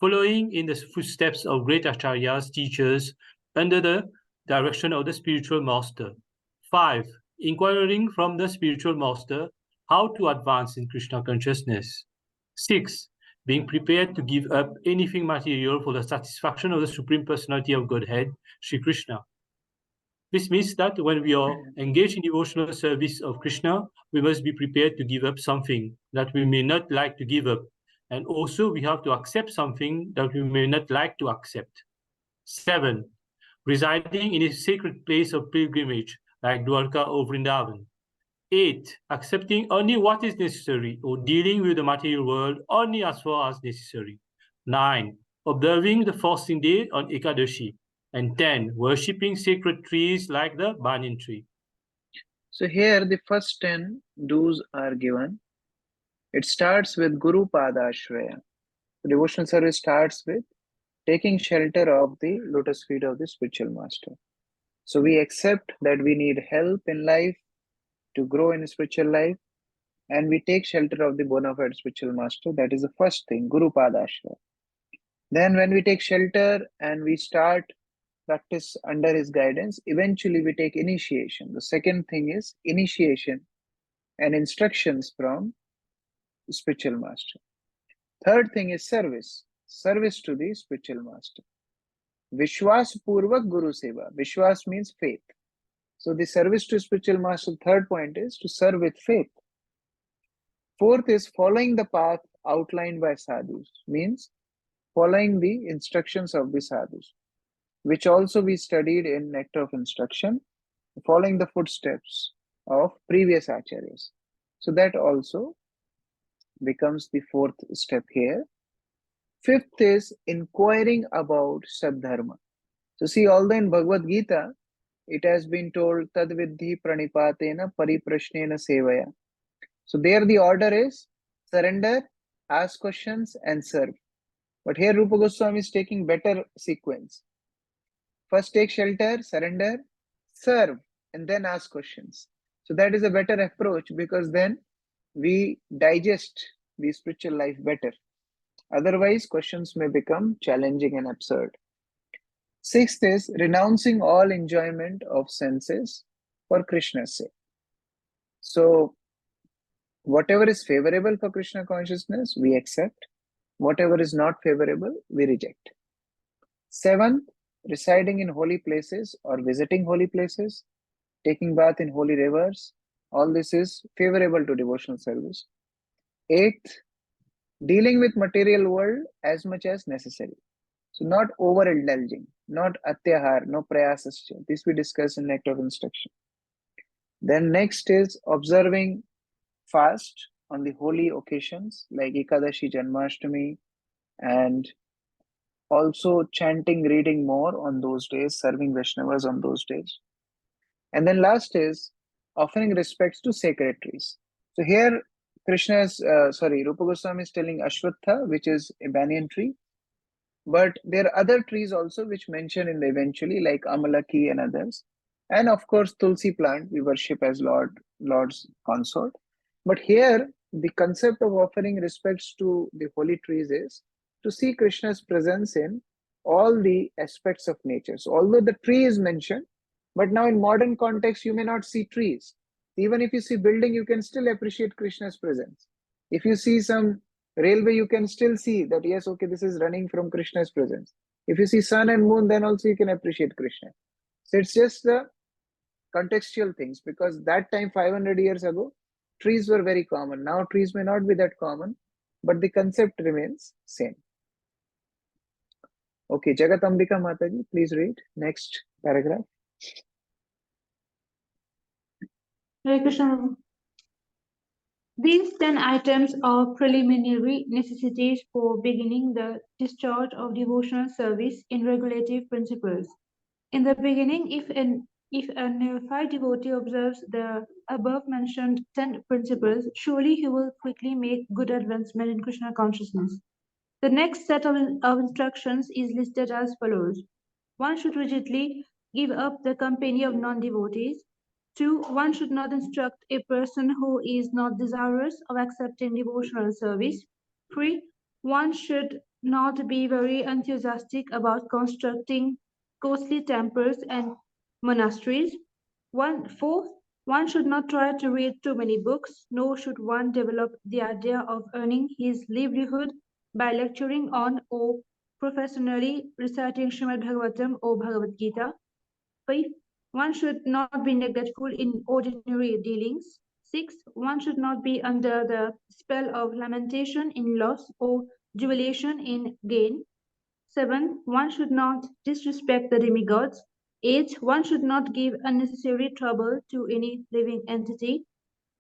Following in the footsteps of great acharyas, teachers, under the direction of the spiritual master. 5. Inquiring from the spiritual master how to advance in Krishna consciousness. 6. Being prepared to give up anything material for the satisfaction of the Supreme Personality of Godhead, Sri Krishna. This means that when we are engaged in devotional service of Krishna, we must be prepared to give up something that we may not like to give up, And also we have to accept something that we may not like to accept. 7. Residing in a sacred place of pilgrimage like Dwarka or Vrindavan. 8. Accepting only what is necessary or dealing with the material world only as far as necessary. 9. Observing the fasting day on Ekadashi. And 10. Worshipping sacred trees like the banyan tree. So here the first 10 do's are given. It starts with Guru Padashraya. The devotional service starts with taking shelter of the lotus feet of the spiritual master. So we accept that we need help in life to grow in spiritual life, and we take shelter of the bona fide spiritual master. That is the first thing, Guru Padashraya. Then when we take shelter and we start practice under his guidance, eventually we take initiation. The second thing is initiation and instructions from spiritual master. Third thing is service to the spiritual master. Vishwas Purvak Guru Seva. Vishwas means faith. So the service to spiritual master, third point is to serve with faith. Fourth is following the path outlined by sadhus, means following the instructions of the sadhus, which also we studied in Nectar of Instruction, following the footsteps of previous acharyas. So that also becomes the fourth step here. Fifth is inquiring about Sadharma. So see, although in Bhagavad Gita, it has been told Tadvidhi Pranipatena Pariprashnena Sevaya. So there the order is surrender, ask questions, and serve. But here Rupa Goswami is taking better sequence. First take shelter, surrender, serve, and then ask questions. So that is a better approach, because then we digest the spiritual life better. Otherwise, questions may become challenging and absurd. Sixth is renouncing all enjoyment of senses for Krishna's sake. So whatever is favorable for Krishna consciousness, we accept. Whatever is not favorable, we reject. Seventh, residing in holy places or visiting holy places, taking bath in holy rivers. All this is favorable to devotional service. Eighth, dealing with material world as much as necessary. So not overindulging, not atyahar, no prayasascha. This we discuss in Nectar of Instruction. Then next is observing fast on the holy occasions like Ekadashi, Janmashtami, and also chanting, reading more on those days, serving Vaishnavas on those days. And then last is offering respects to sacred trees. So here Rupa Goswami is telling Ashwatha, which is a banyan tree. But there are other trees also which mention in the eventually, like Amalaki and others. And of course, Tulsi plant we worship as Lord's consort. But here, the concept of offering respects to the holy trees is to see Krishna's presence in all the aspects of nature. So although the tree is mentioned, but now in modern context, you may not see trees. Even if you see building, you can still appreciate Krishna's presence. If you see some railway, you can still see that, yes, okay, this is running from Krishna's presence. If you see sun and moon, then also you can appreciate Krishna. So it's just the contextual things, because that time 500 years ago, trees were very common. Now trees may not be that common, but the concept remains same. Okay, Jagat Ambika Mataji, please read next paragraph. Hare Krishna. These 10 items are preliminary necessities for beginning the discharge of devotional service in regulative principles. In the beginning, if a neophyte devotee observes the above-mentioned 10 principles, surely he will quickly make good advancement in Krishna consciousness. The next set of instructions is listed as follows. 1 should rigidly give up the company of non-devotees. 2. One should not instruct a person who is not desirous of accepting devotional service. 3. One should not be very enthusiastic about constructing costly temples and monasteries. 4. One should not try to read too many books, nor should one develop the idea of earning his livelihood by lecturing on or professionally reciting Srimad Bhagavatam or Bhagavad Gita. 5. One should not be neglectful in ordinary dealings. 6. One should not be under the spell of lamentation in loss or jubilation in gain. 7. One should not disrespect the demigods. 8. One should not give unnecessary trouble to any living entity.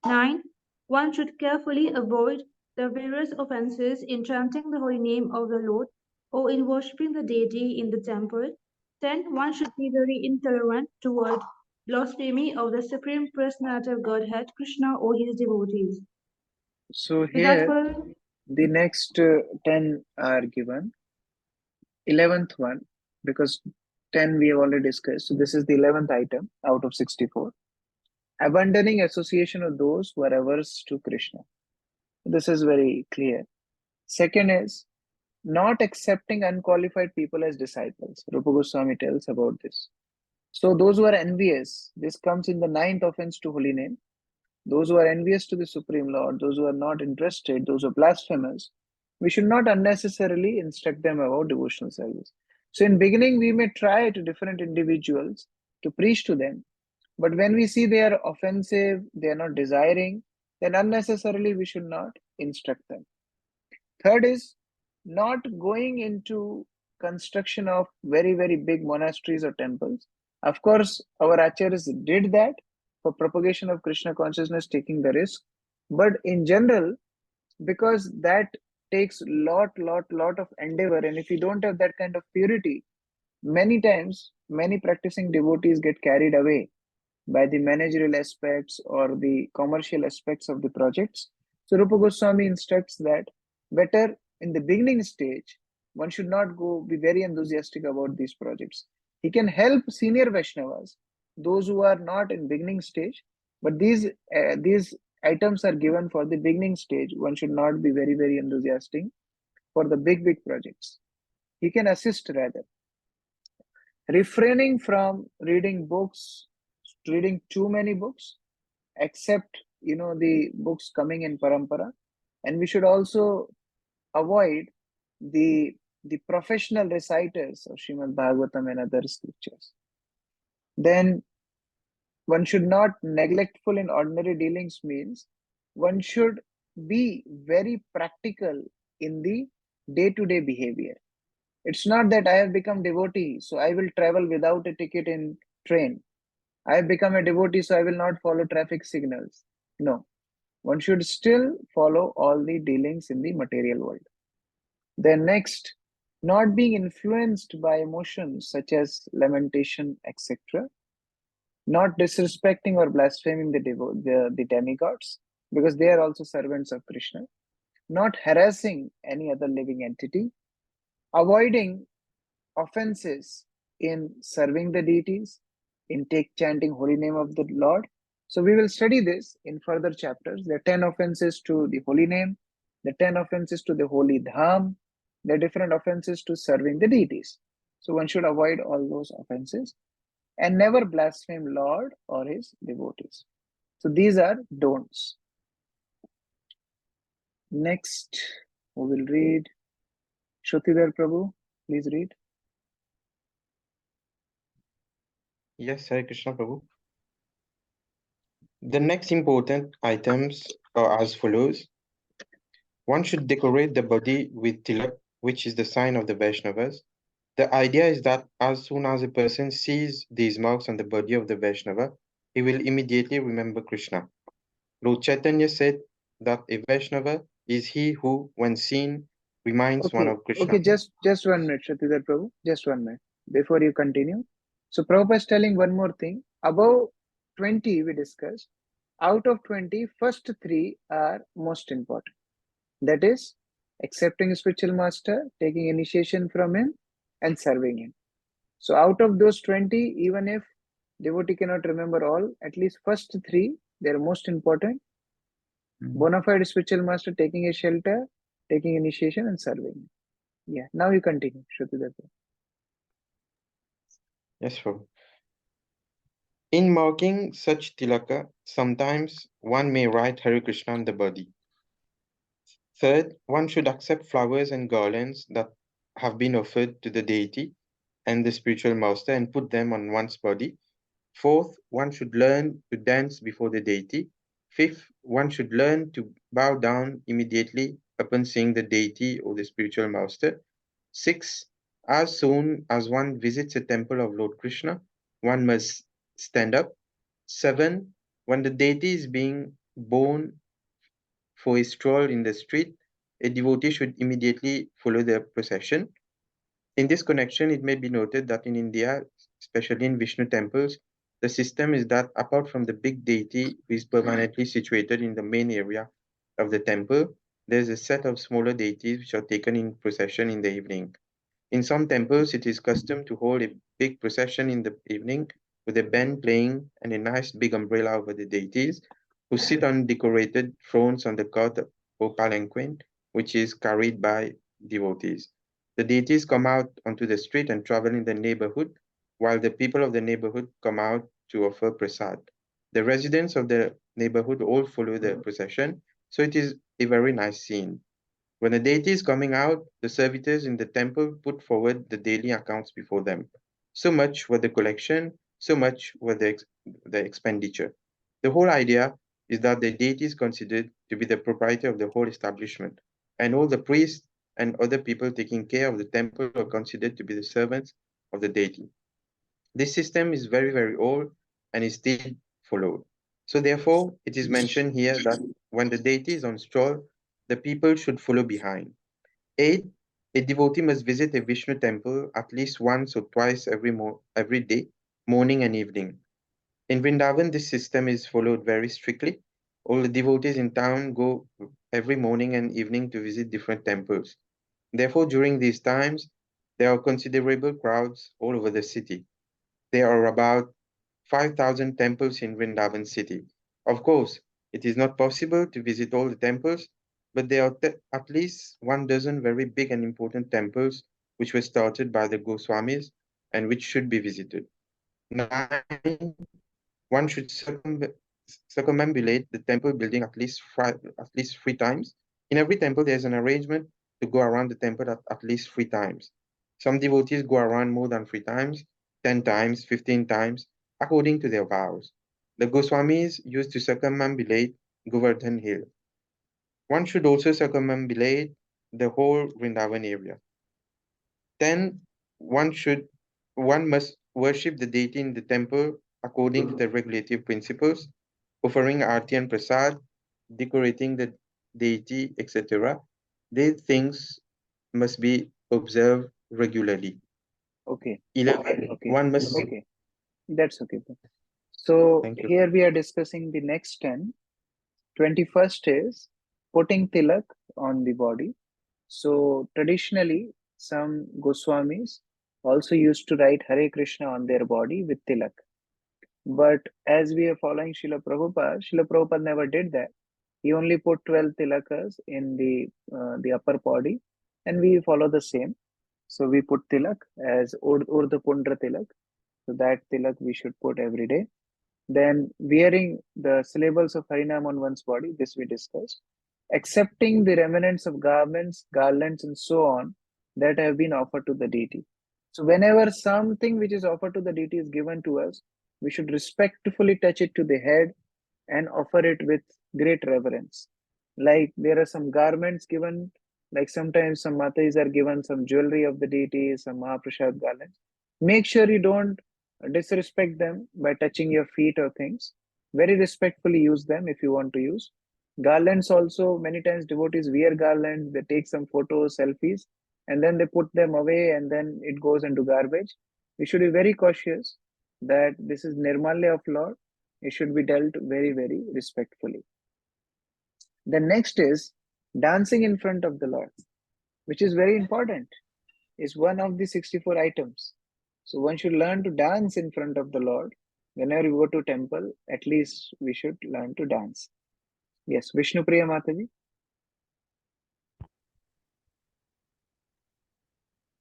9. One should carefully avoid the various offenses in chanting the holy name of the Lord or in worshipping the deity in the temple. 10. One should be very intolerant toward blasphemy of the Supreme Personality of Godhead, Krishna, or his devotees. So With that, here, further, the next 10 are given. 11th one, because 10 we have already discussed. So this is the 11th item out of 64. Abandoning association of those who are averse to Krishna. This is very clear. Second is not accepting unqualified people as disciples. Rupa Goswami tells about this. So those who are envious, this comes in the 9th offense to holy name. Those who are envious to the Supreme Lord, those who are not interested, those who are blasphemous, we should not unnecessarily instruct them about devotional service. So in beginning, we may try to different individuals to preach to them, but when we see they are offensive, they are not desiring, then unnecessarily we should not instruct them. Third is not going into construction of very, very big monasteries or temples. Of course, our acharyas did that for propagation of Krishna consciousness, taking the risk. But in general, because that takes lot of endeavor, and if you don't have that kind of purity, many times, many practicing devotees get carried away by the managerial aspects or the commercial aspects of the projects. So Rupa Goswami instructs that better in the beginning stage, one should not be very enthusiastic about these projects. He can help senior Vaishnavas, those who are not in beginning stage, but these items are given for the beginning stage. One should not be very, very enthusiastic for the big projects. He can assist rather. Refraining from reading books, reading too many books, except the books coming in parampara, and we should also avoid the professional reciters of Srimad Bhagavatam and other scriptures. Then one should not neglectful in ordinary dealings, means one should be very practical in the day-to-day behavior. It's not that I have become devotee, so I will travel without a ticket in train. I have become a devotee, so I will not follow traffic signals. No, one should still follow all the dealings in the material world. Then next, not being influenced by emotions such as lamentation, etc. Not disrespecting or blaspheming the demigods, because they are also servants of Krishna. Not harassing any other living entity. Avoiding offenses in serving the deities, in chanting holy name of the Lord. So we will study this in further chapters. There are 10 offenses to the holy name, the 10 offenses to the holy dham, the different offenses to serving the deities. So one should avoid all those offenses and never blaspheme Lord or his devotees. So these are don'ts. Next, we will read Shrutidhar Prabhu. Please read. Yes, Hare Krishna Prabhu. The next important items are as follows. One should decorate the body with tilak, which is the sign of the Vaishnavas. The idea is that as soon as a person sees these marks on the body of the Vaishnava, he will immediately remember Krishna. Lord Chaitanya said that a Vaishnava is he who, when seen, reminds one of Krishna. Okay, just 1 minute, Shatidhar Prabhu. Just 1 minute before you continue. So Prabhupada is telling one more thing. Above 20 we discussed. Out of 20, first 3 are most important. That is, accepting a spiritual master, taking initiation from him, and serving him. So out of those 20, even if devotee cannot remember all, at least first 3, they are most important. Bona fide spiritual master, taking a shelter, taking initiation, and serving. Yeah, now you continue, Shrutidhar. Yes, Prabhu. In marking such tilaka, sometimes one may write Hare Krishna on the body. Third, one should accept flowers and garlands that have been offered to the deity and the spiritual master and put them on one's body. Fourth, one should learn to dance before the deity. Fifth, one should learn to bow down immediately upon seeing the deity or the spiritual master. Six, as soon as one visits a temple of Lord Krishna, one must stand up. Seven, when the deity is being borne for a stroll in the street, a devotee should immediately follow the procession. In this connection, it may be noted that in India, especially in Vishnu temples, the system is that apart from the big deity who is permanently situated in the main area of the temple, there is a set of smaller deities which are taken in procession in the evening. In some temples, it is custom to hold a big procession in the evening with a band playing and a nice big umbrella over the deities who sit on decorated thrones on the cart or palanquin, which is carried by devotees. The deities come out onto the street and travel in the neighborhood, while the people of the neighborhood come out to offer prasad. The residents of the neighborhood all follow the procession, so it is a very nice scene. When the deity is coming out, the servitors in the temple put forward the daily accounts before them. So much for the collection, so much for the expenditure. The whole idea is that the deity is considered to be the proprietor of the whole establishment, and all the priests and other people taking care of the temple are considered to be the servants of the deity. This system is very, very old and is still followed. So therefore, it is mentioned here that when the deity is on stroll, the people should follow behind. 8. A devotee must visit a Vishnu temple at least once or twice every day, morning and evening. In Vrindavan, this system is followed very strictly. All the devotees in town go every morning and evening to visit different temples. Therefore, during these times, there are considerable crowds all over the city. There are about 5,000 temples in Vrindavan city. Of course, it is not possible to visit all the temples, but there are at least 1 dozen very big and important temples which were started by the Goswamis and which should be visited. 9. One should circumambulate the temple building at least 3 times. In every temple, there's an arrangement to go around the temple at least 3 times. Some devotees go around more than 3 times, 10 times, 15 times, according to their vows. The Goswamis used to circumambulate Govardhan Hill. One should also circumambulate the whole Vrindavan area. 10. One must worship the deity in the temple according to the regulative principles, offering arti and prasad, decorating the deity, etc. These things must be observed regularly. Okay. 11. Okay. One must. Okay. That's okay. So Thank you. here we are discussing the next 10. 21st is putting tilak on the body. So traditionally, some Goswamis also used to write Hare Krishna on their body with tilak. But as we are following Srila Prabhupada never did that. He only put 12 tilakas in the upper body, and we follow the same. So we put tilak as Urdhva Pundra tilak. So that tilak we should put every day. Then wearing the syllables of Harinam on one's body, this we discussed. Accepting the remnants of garments, garlands, and so on that have been offered to the deity. So whenever something which is offered to the deity is given to us, we should respectfully touch it to the head and offer it with great reverence. Like there are some garments given, like sometimes some matas are given some jewelry of the deity, some Mahaprasad garlands. Make sure you don't disrespect them by touching your feet or things. Very respectfully use them if you want to use. Garlands also, many times devotees wear garlands, they take some photos, selfies, and then they put them away and then it goes into garbage. We should be very cautious that this is Nirmalya of Lord. It should be dealt very, very respectfully. The next is dancing in front of the Lord, which is very important. It's one of the 64 items. So one should learn to dance in front of the Lord. Whenever you go to temple, at least we should learn to dance. Yes, Vishnu Priya Mataji.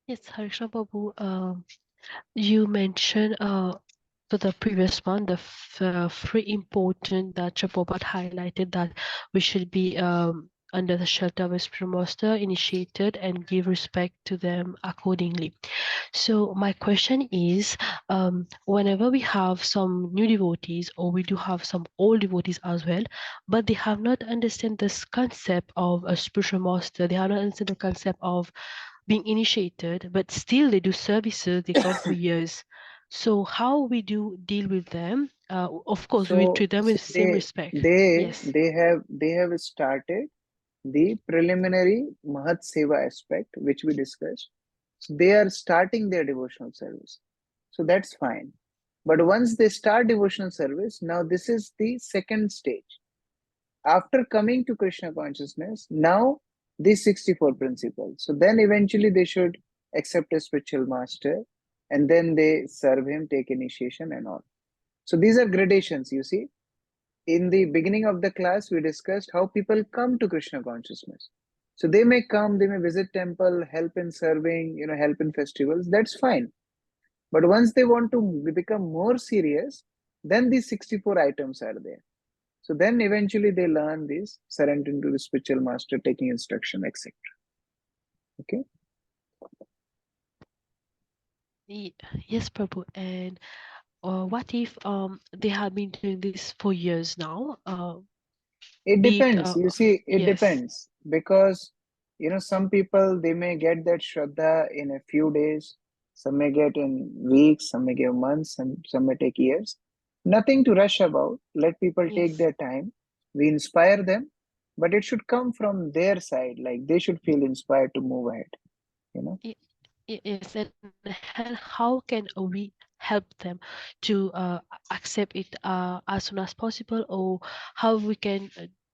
Yes, Harsha Babu, you mentioned to the previous one, the three important that Prabhupada highlighted that we should be under the shelter of a spiritual master initiated and give respect to them accordingly. So my question is, whenever we have some new devotees, or we do have some old devotees as well, but they have not understand this concept of a spiritual master, they have not understood the concept of being initiated, but still they do services, they come for years. So how we do deal with them? Of course, we So treat them with same respect. Yes. they have started the preliminary Mahat Seva aspect, which we discussed. So they are starting their devotional service. So that's fine. But once they start devotional service, now this is the second stage. After coming to Krishna consciousness, now these 64 principles. So then eventually they should accept a spiritual master, and then they serve him, take initiation and all. So these are gradations, you see. In the beginning of the class, we discussed how people come to Krishna consciousness. So they may come, they may visit temple, help in serving, help in festivals. That's fine. But once they want to become more serious, then these 64 items are there. So then eventually they learn this, surrendering to the spiritual master, taking instruction, etc. Okay. Yes, Prabhu. And what if they have been doing this for years now? It Be it, depends. You see, it yes. depends because some people, they may get that Shraddha in a few days, some may get in weeks, some may give months, and some may take years. Nothing to rush about. Let people take Yes. their time. We inspire them, but it should come from their side. Like they should feel inspired to move ahead. Yes, and how can we help them to accept it as soon as possible, or how we can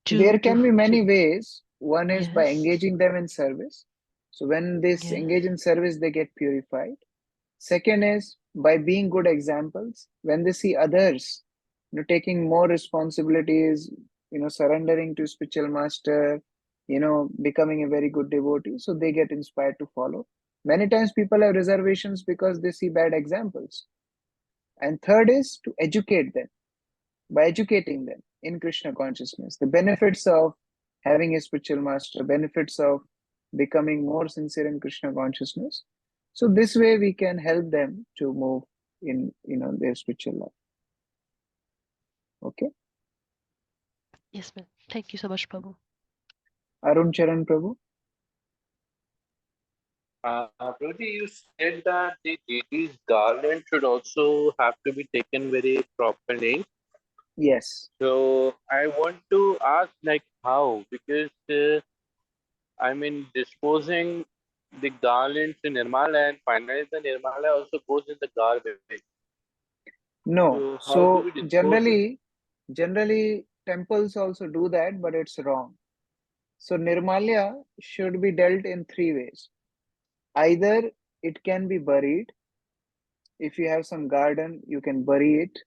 do There can be many ways. One is by yes. engaging them in service. So when they engage in service, they get purified. Second is by being good examples. When they see others, taking more responsibilities, surrendering to spiritual master, becoming a very good devotee, so they get inspired to follow. Many times people have reservations because they see bad examples. And third is to educate them. By educating them in Krishna consciousness, the benefits of having a spiritual master, benefits of becoming more sincere in Krishna consciousness. So this way we can help them to move in their spiritual life. Okay. Yes, ma'am. Thank you so much, Prabhu. Arun Charan Prabhu. Prabhuji, you said that the deity's garland should also have to be taken very properly. Yes. So I want to ask, like, how? Because disposing the garland to Nirmala, and finally the Nirmala also goes in the garbage. No. So how do So we dispose it? generally temples also do that, but it's wrong. So Nirmalya should be dealt in three ways. Either it can be buried. If you have some garden, you can bury it.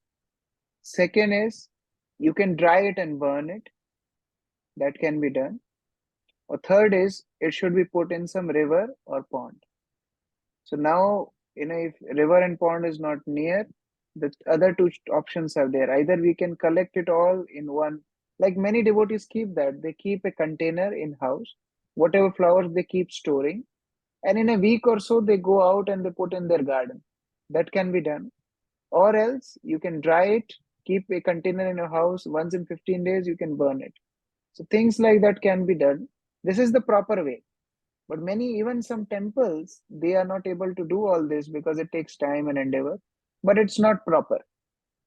Second is you can dry it and burn it. That can be done. Or third is it should be put in some river or pond. So now, if river and pond is not near, the other two options are there. Either we can collect it all in one, like many devotees keep that. They keep a container in house, whatever flowers they keep storing, and in a week or so they go out and they put in their garden. That can be done. Or else you can dry it, keep a container in your house, once in 15 days you can burn it. So things like that can be done. This is the proper way. But even some temples, they are not able to do all this because it takes time and endeavor. But it's not proper.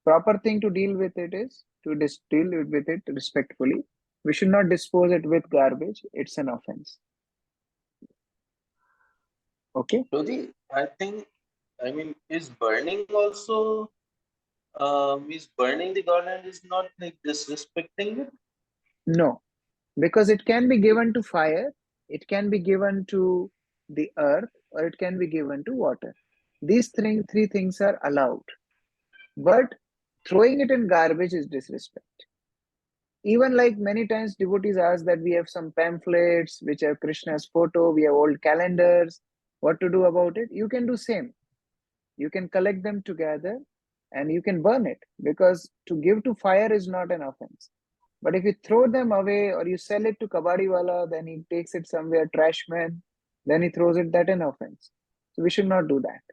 Proper thing to deal with it is to deal with it respectfully. We should not dispose it with garbage. It's an offense. Okay. Prabhuji, I think, is burning also, is burning the garland is not like disrespecting it? No, because it can be given to fire, it can be given to the earth, or it can be given to water. These three things are allowed. But throwing it in garbage is disrespect. Even like many times devotees ask that we have some pamphlets which have Krishna's photo, we have old calendars, what to do about it? You can do same. You can collect them together and you can burn it, because to give to fire is not an offense. But if you throw them away or you sell it to kabadi wala, then he takes it somewhere, trash man, then he throws it, that an offense. So we should not do that.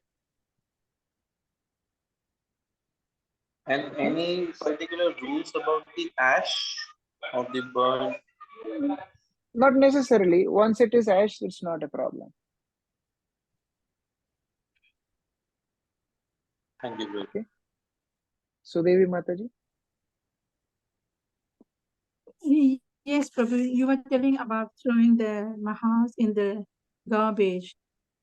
And any particular rules about the ash of the burn? Not necessarily. Once it is ash, it's not a problem. Thank you, Guru. Okay. So Devi Mataji. Yes, Prabhu, you were telling about throwing the mahas in the garbage.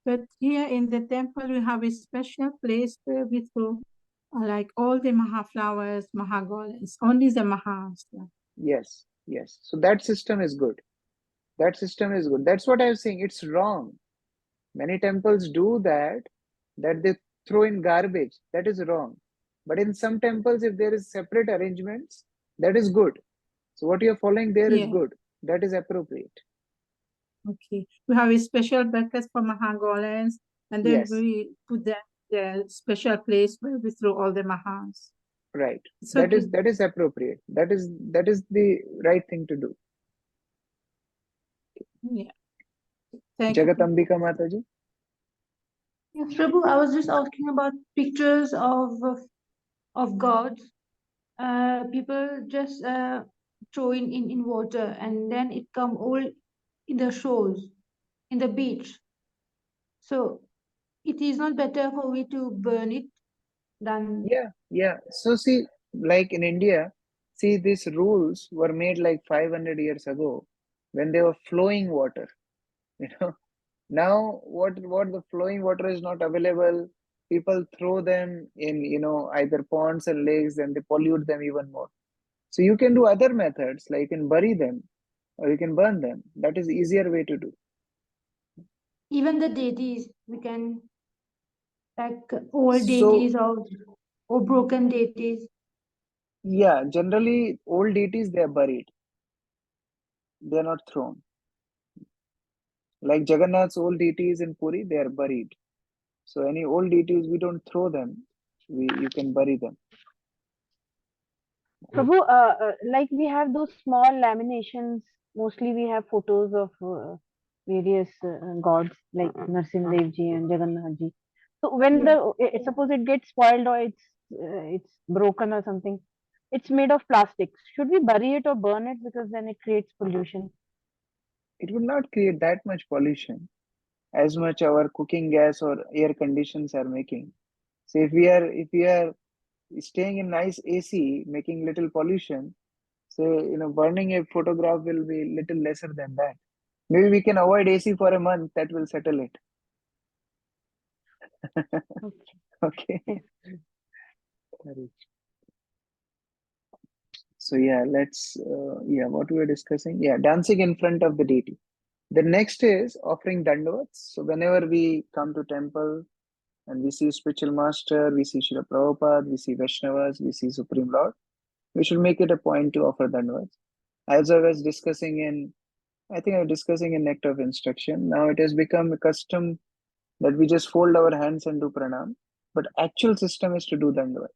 But here in the temple, we have a special place where we throw like all the maha flowers, maha garlands, only the mahas. Yes, yes. So that system is good. That system is good. That's what I was saying. It's wrong. Many temples do that they throw in garbage. That is wrong. But in some temples, if there is separate arrangements, that is good. So what you're following there is Yeah. good. That is appropriate. Okay. We have a special buckets for maha garlands, and then Yes. we put them in the special place where we throw all the mahas. Right. It's That okay. is appropriate. That is the right thing to do. Yeah. Thank you. Jagatambika Mataji. Yes, Prabhu, I was just asking about pictures of gods. People just throw in water, and then it come all in the shores, in the beach. So it is not better for me to burn it than Yeah. So see, like in India, see, these rules were made like 500 years ago when they were flowing water. You know, now what the flowing water is not available. People throw them in, either ponds and lakes, and they pollute them even more. So you can do other methods, like you can bury them or you can burn them. That is easier way to do. even the deities. We can like old So deities or broken deities. yeah, generally old deities, they are buried. They are not thrown. Like Jagannath's old deities in Puri, they are buried. So any old deities, we don't throw them. You can bury them. Prabhu, like we have those small laminations. Mostly we have photos of various gods like Narsimha Dev Ji and Jagannath Ji. So when suppose it gets spoiled or it's broken or something, it's made of plastic. Should we bury it or burn it, because then it creates pollution? It will not create that much pollution as much our cooking gas or air conditions are making. So if we are staying in nice AC, making little pollution, so burning a photograph will be little lesser than that. Maybe we can avoid AC for a month. That will settle it. Okay. So yeah, let's what we were discussing. Yeah, dancing in front of the deity. The next is offering dandavats. So whenever we come to temple and we see spiritual master, we see Srila Prabhupada, we see Vaishnavas, we see Supreme Lord, we should make it a point to offer dandavats. As I was discussing in Nectar of Instruction, now it has become a custom that we just fold our hands and do pranam. But actual system is to do dandavat.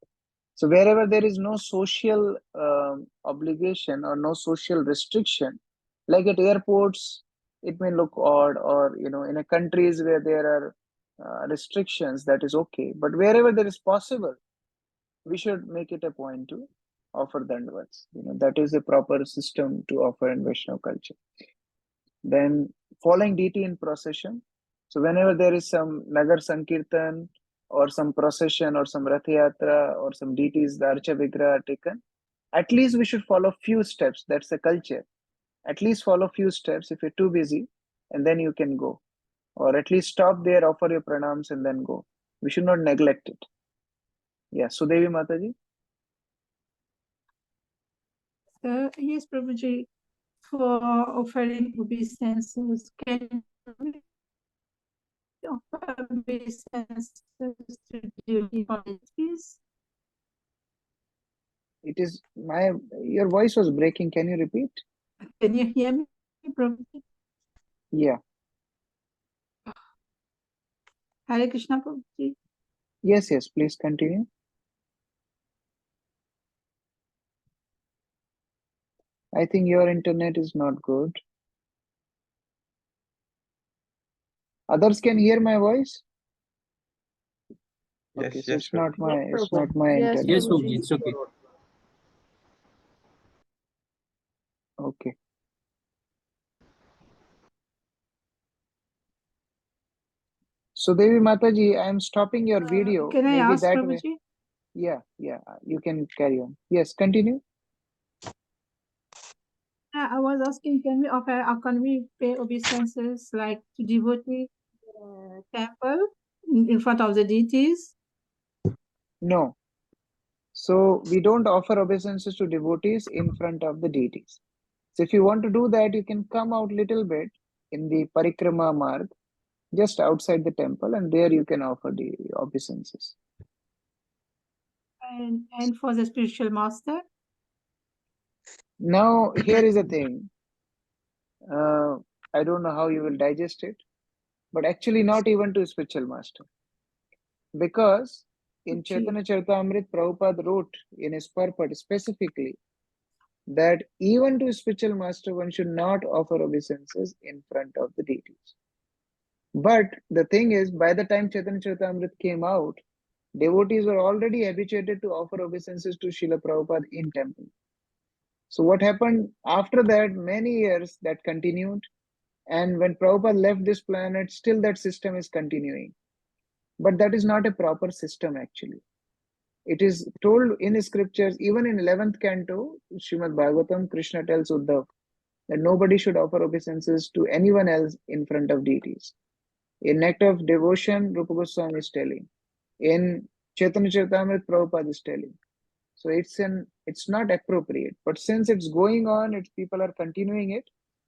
So wherever there is no social obligation or no social restriction, like at airports, it may look odd, or in a countries where there are restrictions, that is okay. But wherever there is possible, we should make it a point to offer dandavats. That is a proper system to offer in Vaishnava culture. Then following deity in procession. So whenever there is some Nagar Sankirtan or some procession or some Rath Yatra or some deities, the Archa Vigraha are taken, at least we should follow few steps. That's the culture. At least follow few steps if you're too busy, and then you can go. Or at least stop there, offer your pranams, and then go. We should not neglect it. Yeah, Sudevi Mataji. Yes, Prabhuji, for offering obeisances, can we offer obeisances to duty deities? It is your voice was breaking. Can you repeat? Can you hear me, Prabhuji? Yeah. Hare Krishna, Prabhuji. Yes, please continue. I think your internet is not good. Others can hear my voice? Yes, Okay, so yes, it's not Prabhu. my Yes, internet. Yes, Prabhuji. Swami, it's okay. Okay. So Devi Mataji, I am stopping your video. Can I Maybe ask, that way. Prabhuji? Yeah, you can carry on. Yes, continue. I was asking, can we pay obeisances like to devotee temple in front of the deities? No. So we don't offer obeisances to devotees in front of the deities. So if you want to do that, you can come out little bit in the Parikrama Marg, just outside the temple, and there you can offer the obeisances. And for the spiritual master? Now, here is the thing. I don't know how you will digest it, but actually not even to spiritual master. Because in Chaitanya Charitamrita, Prabhupada wrote in his purport specifically that even to spiritual master, one should not offer obeisances in front of the deities. But the thing is, by the time Chaitanya Charitamrita came out, devotees were already habituated to offer obeisances to Srila Prabhupada in temple. So what happened after that, many years that continued, and when Prabhupada left this planet, still that system is continuing. But that is not a proper system actually. It is told in scriptures, even in 11th canto, Srimad Bhagavatam, Krishna tells Uddhav that nobody should offer obeisances to anyone else in front of deities. In Nectar of Devotion, Rupa Goswami is telling. In Chaitanya Charitamrita, Prabhupada is telling. So it's not appropriate. But since it's going on, people are continuing it,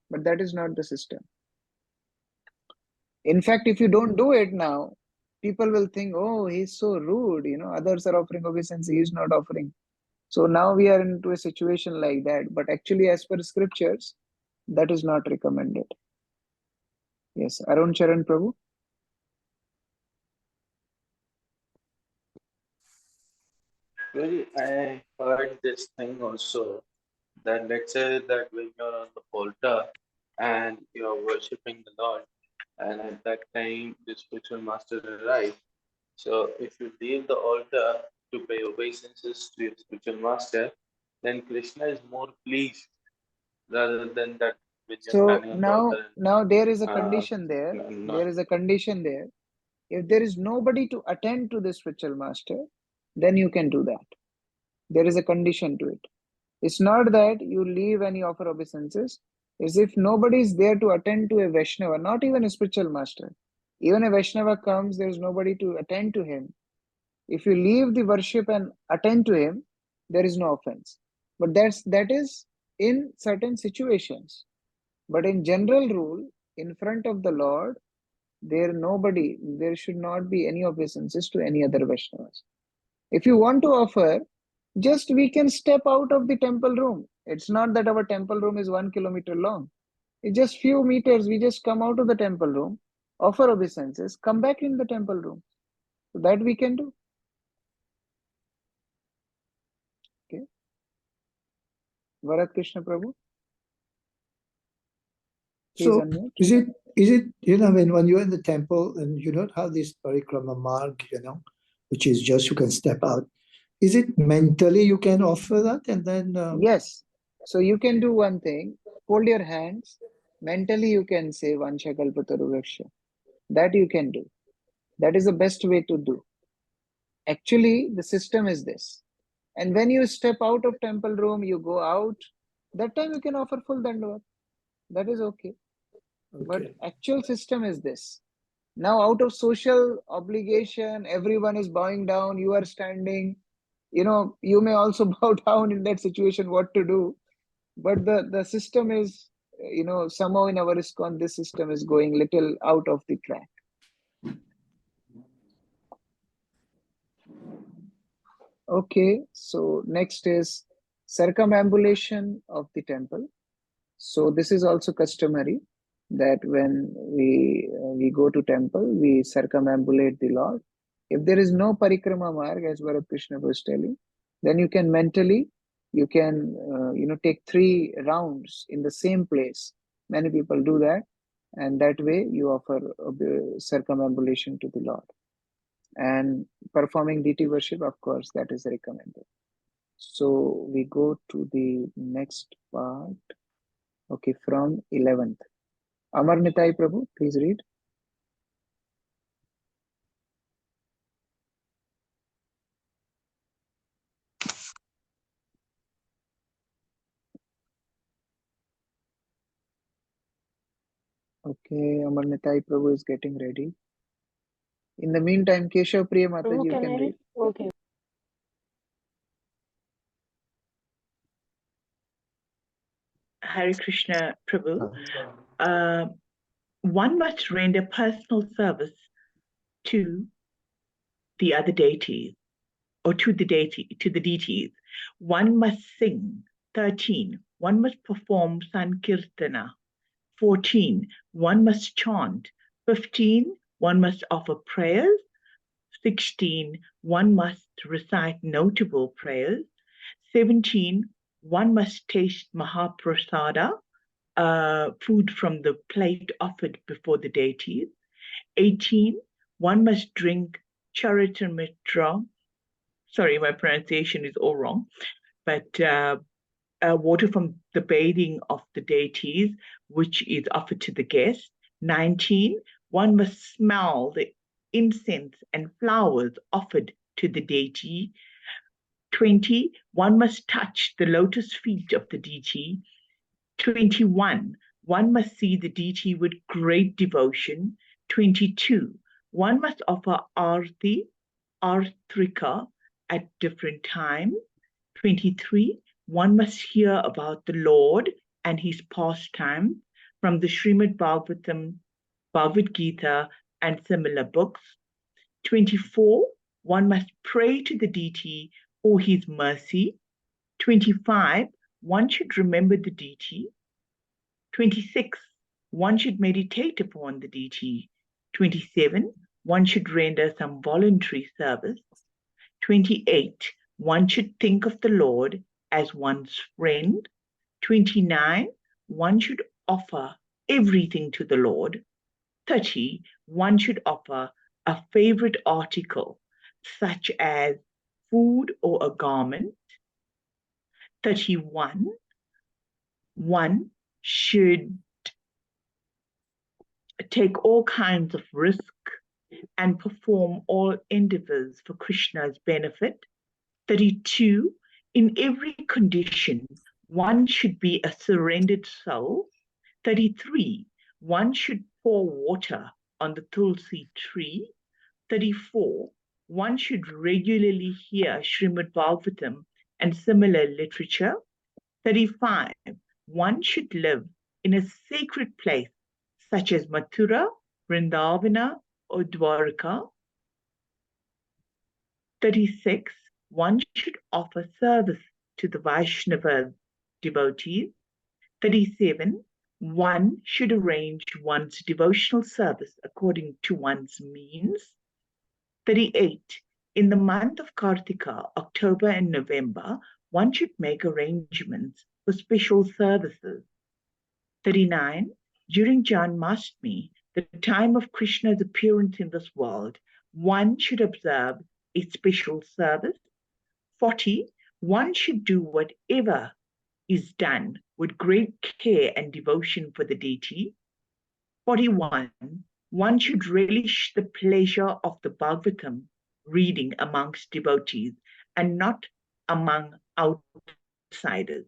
but that is not the system. In fact, if you don't do it now, people will think, oh, he's so rude, others are offering obeisance, he's not offering. So now we are into a situation like that. But actually, as per scriptures, that is not recommended. Yes, Arun Charan Prabhu. Well, I heard this thing also, that let's say that when you're on the altar and you're worshipping the Lord, and at that time the spiritual master arrives. So if you leave the altar to pay obeisances to your spiritual master, then Krishna is more pleased rather than that when you're So standing on the altar now there is a and condition there. not. There is a condition there. If there is nobody to attend to the spiritual master, then you can do that. There is a condition to it. It's not that you leave and you offer obeisances. It's if nobody is there to attend to a Vaishnava, not even a spiritual master. Even a Vaishnava comes, there is nobody to attend to him. If you leave the worship and attend to him, there is no offense. But that is in certain situations. But in general rule, in front of the Lord, there should not be any obeisances to any other Vaishnavas. If you want to offer, just we can step out of the temple room. It's not that our temple room is 1 kilometer long. It's just few meters. We just come out of the temple room, offer obeisances, come back in the temple room. So that we can do. Okay. Varat Krishna Prabhu. Please So unmute. is it when you're in the temple and you don't have this parikrama marg, which is just you can step out. Is it mentally you can offer that and then? Yes. So you can do one thing. Hold your hands. Mentally you can say Vanshakalpataruvaksha. That you can do. That is the best way to do. Actually, the system is this. And when you step out of temple room, you go out, that time you can offer full dandavat. That is okay. But actual system is this. Now out of social obligation, everyone is bowing down, you are standing. You may also bow down in that situation, what to do. But the system is, somehow in our ISKCON, this system is going little out of the track. Okay, so next is circumambulation of the temple. So this is also customary that when we go to temple, we circumambulate the Lord. If there is no parikrama marg, as Bharat Krishna was telling, then you can mentally, You can, take 3 rounds in the same place. Many people do that, and that way you offer circumambulation to the Lord. And performing deity worship, of course, that is recommended. So we go to the next part. Okay, from 11th. Amar Nitai Prabhu, please read. Okay, Amar Nitai Prabhu is getting ready. In the meantime, Keshav Priya Mataji, you can read. Okay. Hare Krishna Prabhu. One must render personal service to the other deities, or to the deities. One must sing. 13. One must perform Sankirtana. 14. One must chant. 15. One must offer prayers. 16. One must recite notable prayers. 17. One must taste Mahaprasada, food from the plate offered before the deities. 18. One must drink Charitamrita. Sorry, my pronunciation is all wrong, but water from the bathing of the deities, which is offered to the guests. 19. One must smell the incense and flowers offered to the deity. 20. One must touch the lotus feet of the deity. 21. One must see the deity with great devotion. 22. One must offer arti, artrika at different times. 23. One must hear about the Lord and his pastime from the Srimad Bhagavatam, Bhagavad Gita, and similar books. 24. One must pray to the deity for his mercy. 25. One should remember the deity. 26. One should meditate upon the deity. 27. One should render some voluntary service. 28. One should think of the Lord as one's friend. 29. One should offer everything to the Lord. 30. One should offer a favorite article, such as food or a garment. 31. One should take all kinds of risk and perform all endeavors for Krishna's benefit. 32. In every condition, one should be a surrendered soul. 33. One should pour water on the tulsi tree. 34. One should regularly hear Srimad Bhagavatam and similar literature. 35. One should live in a sacred place such as Mathura, Vrindavana, or Dwarka. 36. One should offer service to the Vaishnava devotees. 37. One should arrange one's devotional service according to one's means. 38. In the month of Kartika, October and November, one should make arrangements for special services. 39. During Janmashtami, the time of Krishna's appearance in this world, one should observe a special service. 40. One should do whatever is done with great care and devotion for the deity. 41. One should relish the pleasure of the Bhagavatam reading amongst devotees and not among outsiders.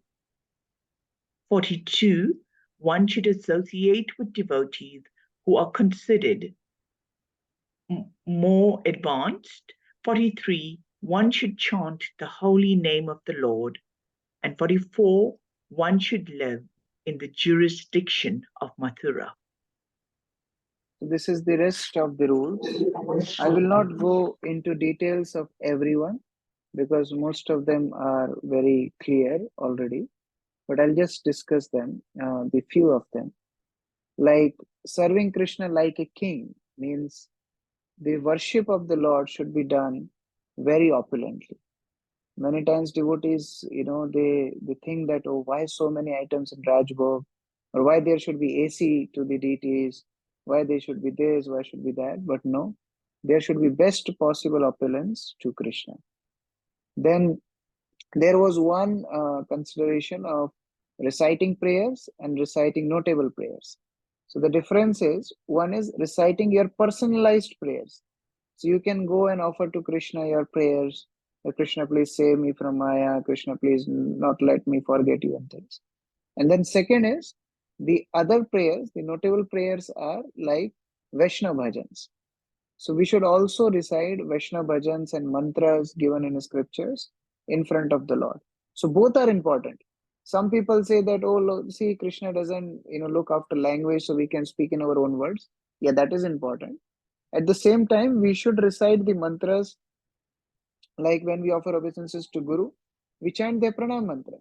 42. One should associate with devotees who are considered more advanced. 43. One should chant the holy name of the Lord. And 44. One should live in the jurisdiction of Mathura. So this is the rest of the rules. I will not go into details of everyone because most of them are very clear already, but I'll just discuss them, the few of them. Like serving Krishna like a king means the worship of the Lord should be done very opulently. Many times devotees, they think that, oh, why so many items in Rajbhog, or why there should be AC to the deities, why they should be this, why should be that. But no, there should be best possible opulence to Krishna. Then there was one consideration of reciting prayers and reciting notable prayers. So the difference is, one is reciting your personalized prayers. So you can go and offer to Krishna your prayers. Krishna, please save me from Maya. Krishna, please not let me forget you and things. And then second is the other prayers, the notable prayers are like Vaishnava bhajans. So we should also recite Vaishnava bhajans and mantras given in the scriptures in front of the Lord. So both are important. Some people say that, oh, see, Krishna doesn't, look after language, so we can speak in our own words. Yeah, that is important. At the same time, we should recite the mantras, like when we offer obeisances to Guru, we chant the pranam mantra.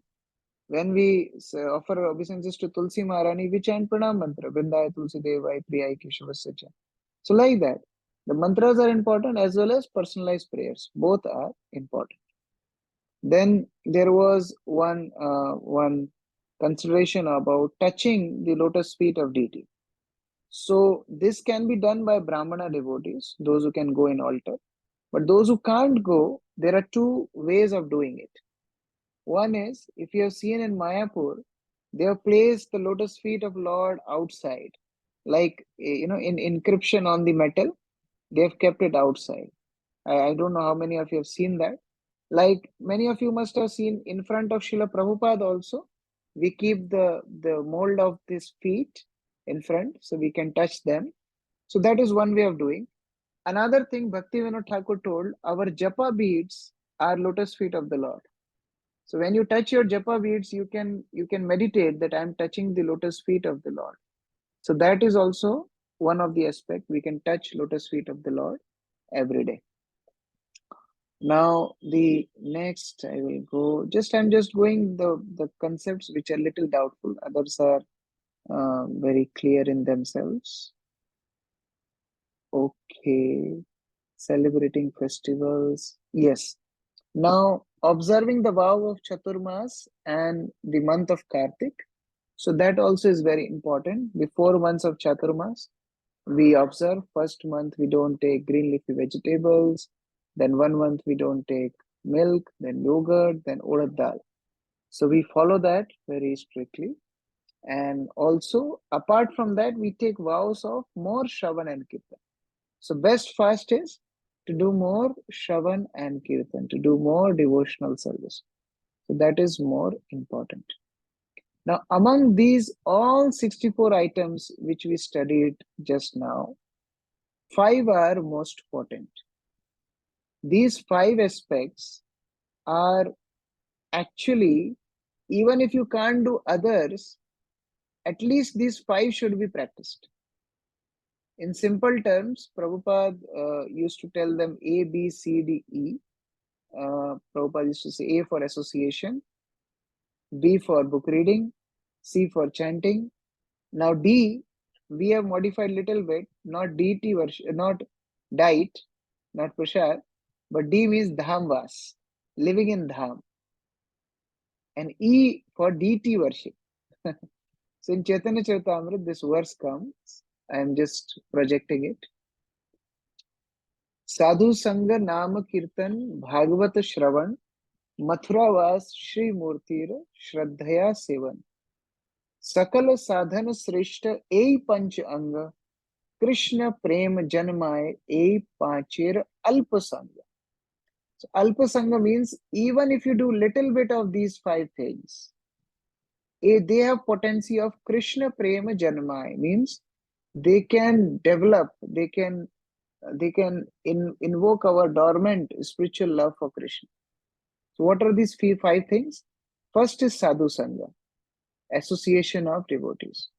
When we offer obeisances to Tulsi Maharani, we chant pranam mantra, Vrindaya Tulsi Devai Priyai Keshavasya. So like that, the mantras are important as well as personalized prayers. Both are important. Then there was one consideration about touching the lotus feet of deity. So this can be done by Brahmana devotees, those who can go in altar. But those who can't go, there are two ways of doing it. One is, if you have seen in Mayapur, they have placed the lotus feet of Lord outside, like, in inscription on the metal, they have kept it outside. I don't know how many of you have seen that. Like many of you must have seen in front of Srila Prabhupada also, we keep the mold of these feet in front so we can touch them. So that is one way of doing. Another thing Bhaktivinoda Thakur told, our japa beads are lotus feet of the Lord. So when you touch your japa beads, you can meditate that I am touching the lotus feet of the Lord. So that is also one of the aspects. We can touch lotus feet of the Lord every day. Now the next I will go, I'm just going the concepts which are little doubtful. Others are very clear in themselves. Okay, celebrating festivals. Yes. Now observing the vow of Chaturmas and the month of Kartik. So that also is very important. The 4 months of Chaturmas, we observe. First month we don't take green leafy vegetables. Then 1 month we don't take milk, then yogurt, then urad dal. So we follow that very strictly. And also, apart from that, we take vows of more Shravan and Kirtan. So best fast is to do more Shravan and Kirtan, to do more devotional service. So that is more important. Now, among these all 64 items which we studied just now, 5 are most potent. These 5 aspects are actually, even if you can't do others, at least these 5 should be practiced. In simple terms, Prabhupada used to tell them A, B, C, D, E. Prabhupada used to say A for association, B for book reading, C for chanting. Now D, we have modified little bit, not DT version, not diet, not prashad, but D means dhamvas, living in dham. And E for DT worship. So in Chaitanya Charitamrita, this verse comes. I am just projecting it. Sadhu Sangha Nama Kirtan Bhagavat Shravan Mathuravas Shri Murtir Shraddhaya Sevan Sakala Sadhana Srishta Ei Panch Anga Krishna Prem Janmay Ei Panchir Alpa Sangha. So Alpa Sangha means even if you do little bit of these 5 things, they have potency of Krishna Prema Janmay, means they can develop, they can invoke our dormant spiritual love for Krishna. So what are these 5 things? First is Sadhu Sangha, association of devotees.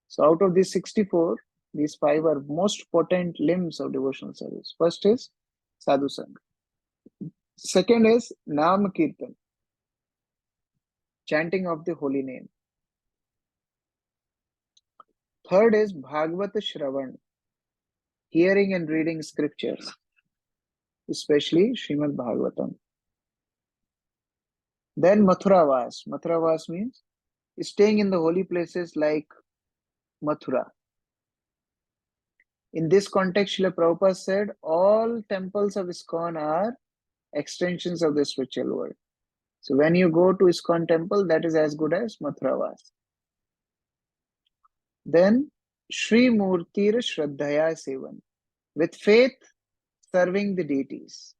So out of these 64, these 5 are most potent limbs of devotional service. First is Sadhu Sangha. Second is Nam Kirtan, chanting of the holy name. Third is Bhagavata Shravan, hearing and reading scriptures, especially Srimad Bhagavatam. Then Mathuravas. Mathuravas means staying in the holy places like Mathura. In this context, Srila Prabhupada said all temples of ISKCON are extensions of the spiritual world. So when you go to ISKCON temple, that is as good as Mathuravas. Then Shri Murtir Shraddhaya Sevan. With faith, serving the deities.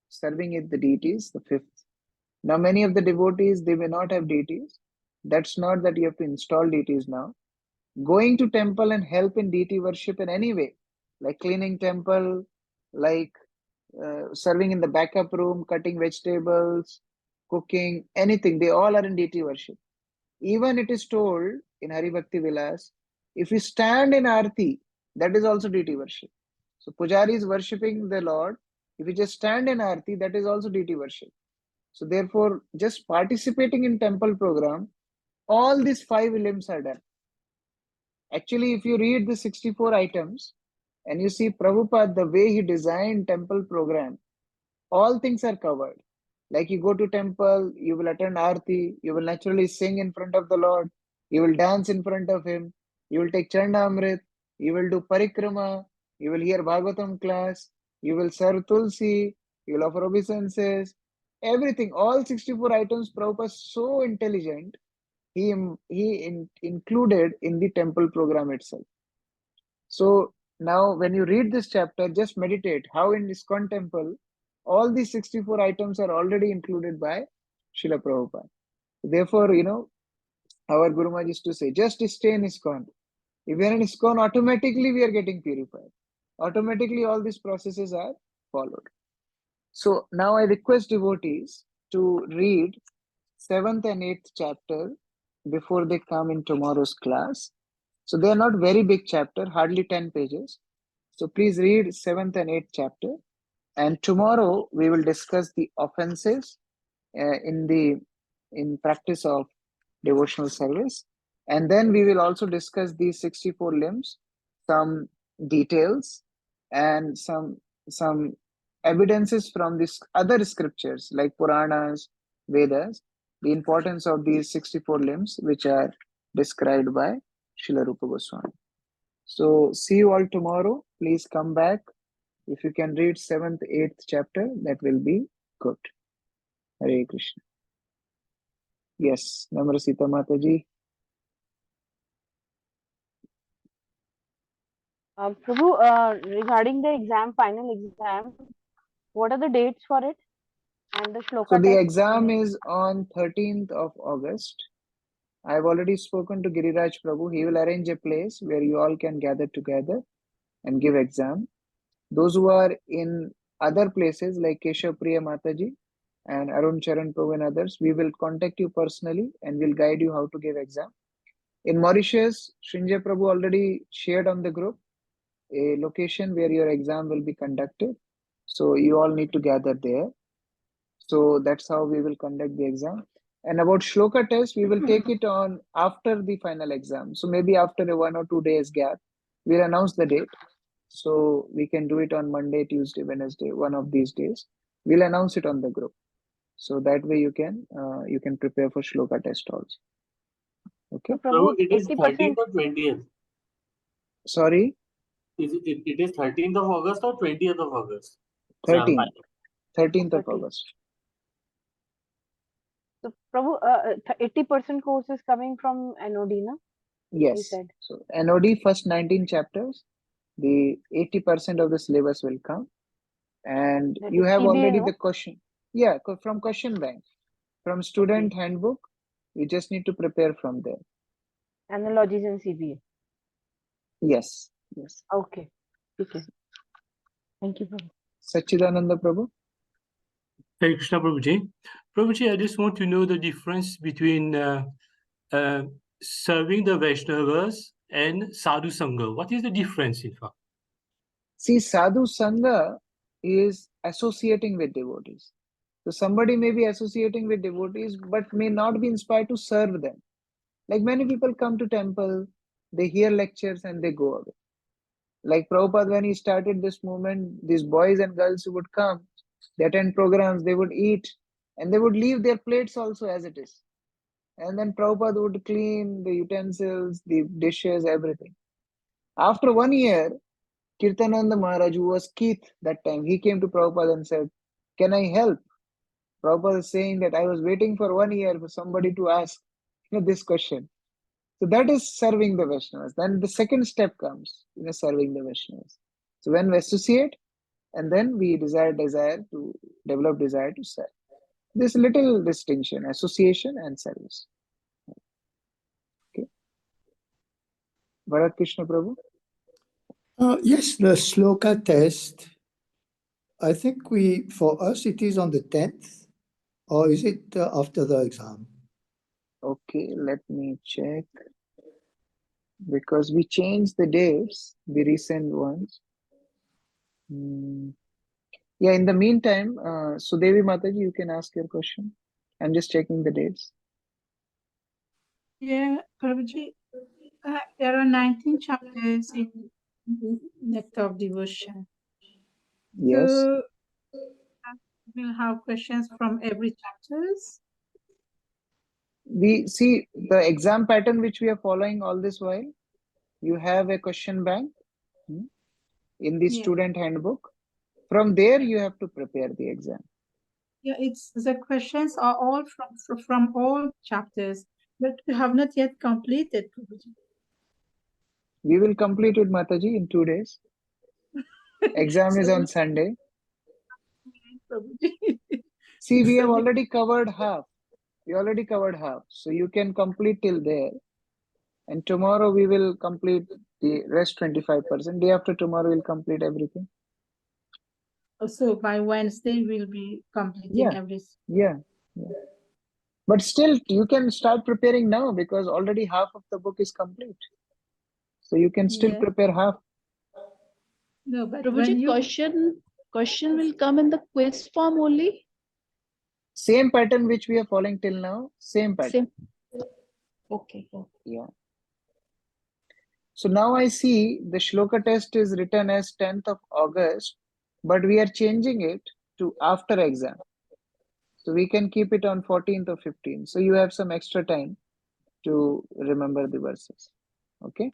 Serving the deities, the fifth. Now many of the devotees, they may not have deities. That's not that you have to install deities now. Going to temple and help in deity worship in any way, like cleaning temple, like serving in the backup room, cutting vegetables, cooking, anything, they all are in deity worship. Even it is told in Hari Bhakti Vilas, if you stand in Aarti, that is also deity worship. So Pujari is worshipping the Lord. If you just stand in Aarti, that is also deity worship. So therefore, just participating in temple program, all these 5 limbs are done. Actually, if you read the 64 items and you see Prabhupada, the way he designed temple program, all things are covered. Like you go to temple, you will attend Aarti, you will naturally sing in front of the Lord, you will dance in front of him, you will take Charnamrit, you will do Parikrama, you will hear Bhagavatam class, you will serve Tulsi, you will offer obeisances, everything, all 64 items. Prabhupada is so intelligent, he included in the temple program itself. So now when you read this chapter, just meditate how in ISKCON temple, all these 64 items are already included by Srila Prabhupada. Therefore, our Guru Maharaj used to say, just stay in ISKCON. If we are in ISKCON, automatically we are getting purified. Automatically all these processes are followed. So now I request devotees to read 7th and 8th chapter before they come in tomorrow's class. So they are not very big chapter, hardly 10 pages. So please read 7th and 8th chapter. And tomorrow we will discuss the offenses in practice of devotional service. And then we will also discuss these 64 limbs, some details and some evidences from these other scriptures like Puranas, Vedas, the importance of these 64 limbs which are described by Srila Rupa Goswami. So see you all tomorrow. Please come back. If you can read 7th, 8th chapter, that will be good. Hare Krishna. Yes, Namarasita Mataji. Prabhu, regarding the final exam, what are the dates for it and the shloka So the test? exam is on 13th of August. I've already spoken to Giriraj Prabhu. He will arrange a place where you all can gather together and give exam. Those who are in other places like Keshav Priya Mataji and Arun Charan Prabhu and others, we will contact you personally and we'll guide you how to give exam. In Mauritius, Srinjay Prabhu already shared on the group a location where your exam will be conducted. So you all need to gather there. So that's how we will conduct the exam. And about shloka test, we will take it on after the final exam. So maybe after a 1 or 2 days gap, we'll announce the date. So we can do it on Monday, Tuesday, Wednesday, one of these days. We'll announce it on the group. So that way you can prepare for shloka test also. Okay. So it is 13th or 20th? Sorry? It is 13th of August or 20th of August? 13th. 13th of August. So, Prabhu, 80% course is coming from NOD, na? Yes. Said. So NOD first 19 chapters, the 80% of the syllabus will come. And That you is have CBA, already no? the question. Yeah, from question bank. From student handbook, you just need to prepare from there. Analogies in CBA. Yes. Yes. Okay. Okay. Thank you, Prabhu. Sachidananda Prabhu. Hare Krishna Prabhuji. Prabhuji, I just want to know the difference between serving the Vaishnavas and Sadhu Sangha. What is the difference, in fact? See, Sadhu Sangha is associating with devotees. So somebody may be associating with devotees, but may not be inspired to serve them. Like many people come to temple, they hear lectures and they go away. Like Prabhupada, when he started this movement, these boys and girls who would come, they attend programs, they would eat, and they would leave their plates also as it is. And then Prabhupada would clean the utensils, the dishes, everything. After 1 year, Kirtananda Maharaj, who was Keith that time, he came to Prabhupada and said, "Can I help?" Prabhupada is saying that I was waiting for 1 year for somebody to ask this question. So that is serving the Vaishnavas. Then the second step comes, serving the Vaishnavas. So when we associate, and then we develop desire to serve. This little distinction, association and service. Okay. Bharat Krishna Prabhu? Yes, the sloka test. I think for us, it is on the 10th, or is it after the exam? Okay, let me check. Because we changed the dates, the recent ones. Yeah, in the meantime, Sudevi Mataji, you can ask your question. I'm just checking the dates. Yeah, Prabhuji, there are 19 chapters in Nectar of Devotion. Yes. So we'll have questions from every chapters. We see the exam pattern which we are following all this while. You have a question bank in the student handbook. From there, you have to prepare the exam. Yeah, it's the questions are all from all chapters, but we have not yet completed, Prabhuji. We will complete it, Mataji, in 2 days. Exam is on Sunday. See, we have already covered half. We already covered half. So you can complete till there. And tomorrow we will complete the rest 25%. Day after tomorrow we'll complete everything. So by Wednesday we'll be completing everything. Yeah. But still, you can start preparing now because already half of the book is complete. So you can still prepare half. No, but Prabhuji, question will come in the quiz form only? Same pattern which we are following till now. Same pattern. Okay. Yeah. So now I see the shloka test is written as 10th of August, but we are changing it to after exam. So we can keep it on 14th or 15th. So you have some extra time to remember the verses. Okay.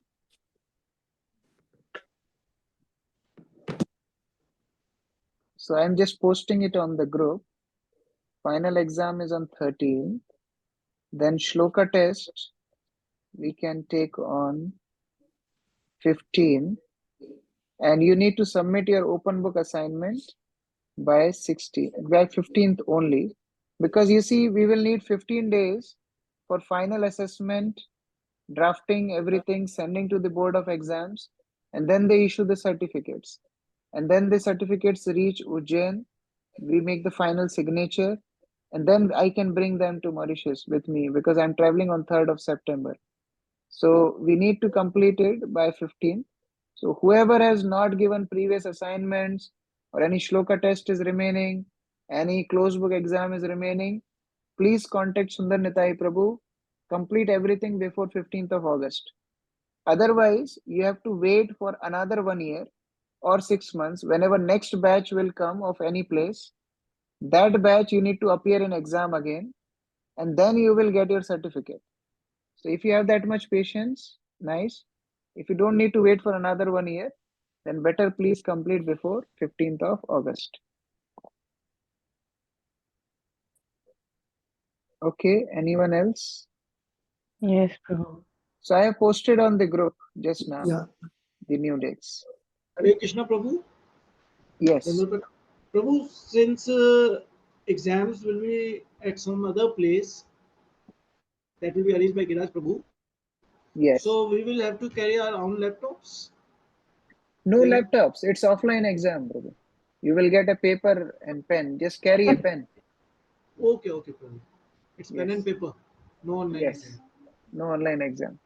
So I'm just posting it on the group. Final exam is on 13th. Then shloka test we can take on 15th. And you need to submit your open book assignment by 15th only. Because you see, we will need 15 days for final assessment, drafting everything, sending to the board of exams, and then they issue the certificates. And then the certificates reach Ujjain. We make the final signature, and then I can bring them to Mauritius with me because I'm traveling on 3rd of September. So we need to complete it by 15th. So whoever has not given previous assignments or any shloka test is remaining, any closed book exam is remaining, please contact Sundar Nitai Prabhu. Complete everything before 15th of August. Otherwise, you have to wait for another 1 year or 6 months. Whenever next batch will come of any place, that batch you need to appear in exam again, and then you will get your certificate. So if you have that much patience, nice. If you don't need to wait for another 1 year, then better please complete before 15th of August. Okay, anyone else? Yes, Prabhu. So I have posted on the group just now the new dates. Hare Krishna Prabhu. Yes. Prabhu, since exams will be at some other place that will be arranged by Giraj Prabhu. Yes. So we will have to carry our own laptops. No laptops. It's offline exam, Prabhu. You will get a paper and pen. Just carry a pen. Okay, Prabhu. It's pen and paper. No online exam. No online exam.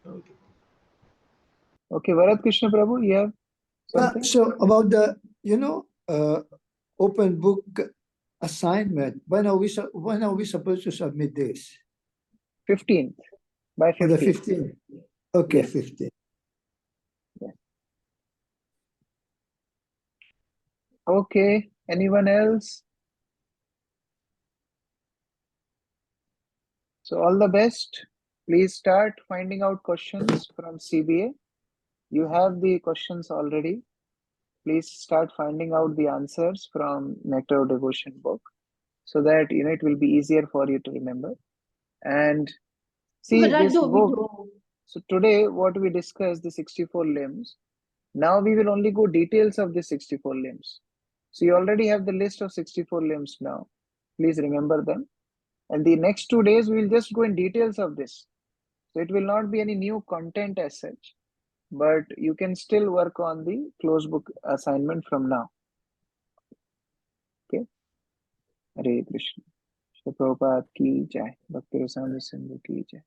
Okay. Okay, Bharat Krishna Prabhu, you have something? So about the, open book assignment, when are we supposed to submit this? 15th. By 15th. For the 15th. Okay, Yes. 15th. Yeah. Okay, anyone else? So all the best. Please start finding out questions from CBA. You have the questions already. Please start finding out the answers from Nectar of Devotion book so that it will be easier for you to remember. And see this book. So today what we discussed, the 64 limbs. Now we will only go details of the 64 limbs. So you already have the list of 64 limbs now. Please remember them. And the next 2 days we will just go in details of this. So it will not be any new content as such, but you can still work on the closed book assignment from now. Okay. Hare Krishna. Shri Prabhupada ki jai. Bhakti Rasamrita Sindhu ki jai.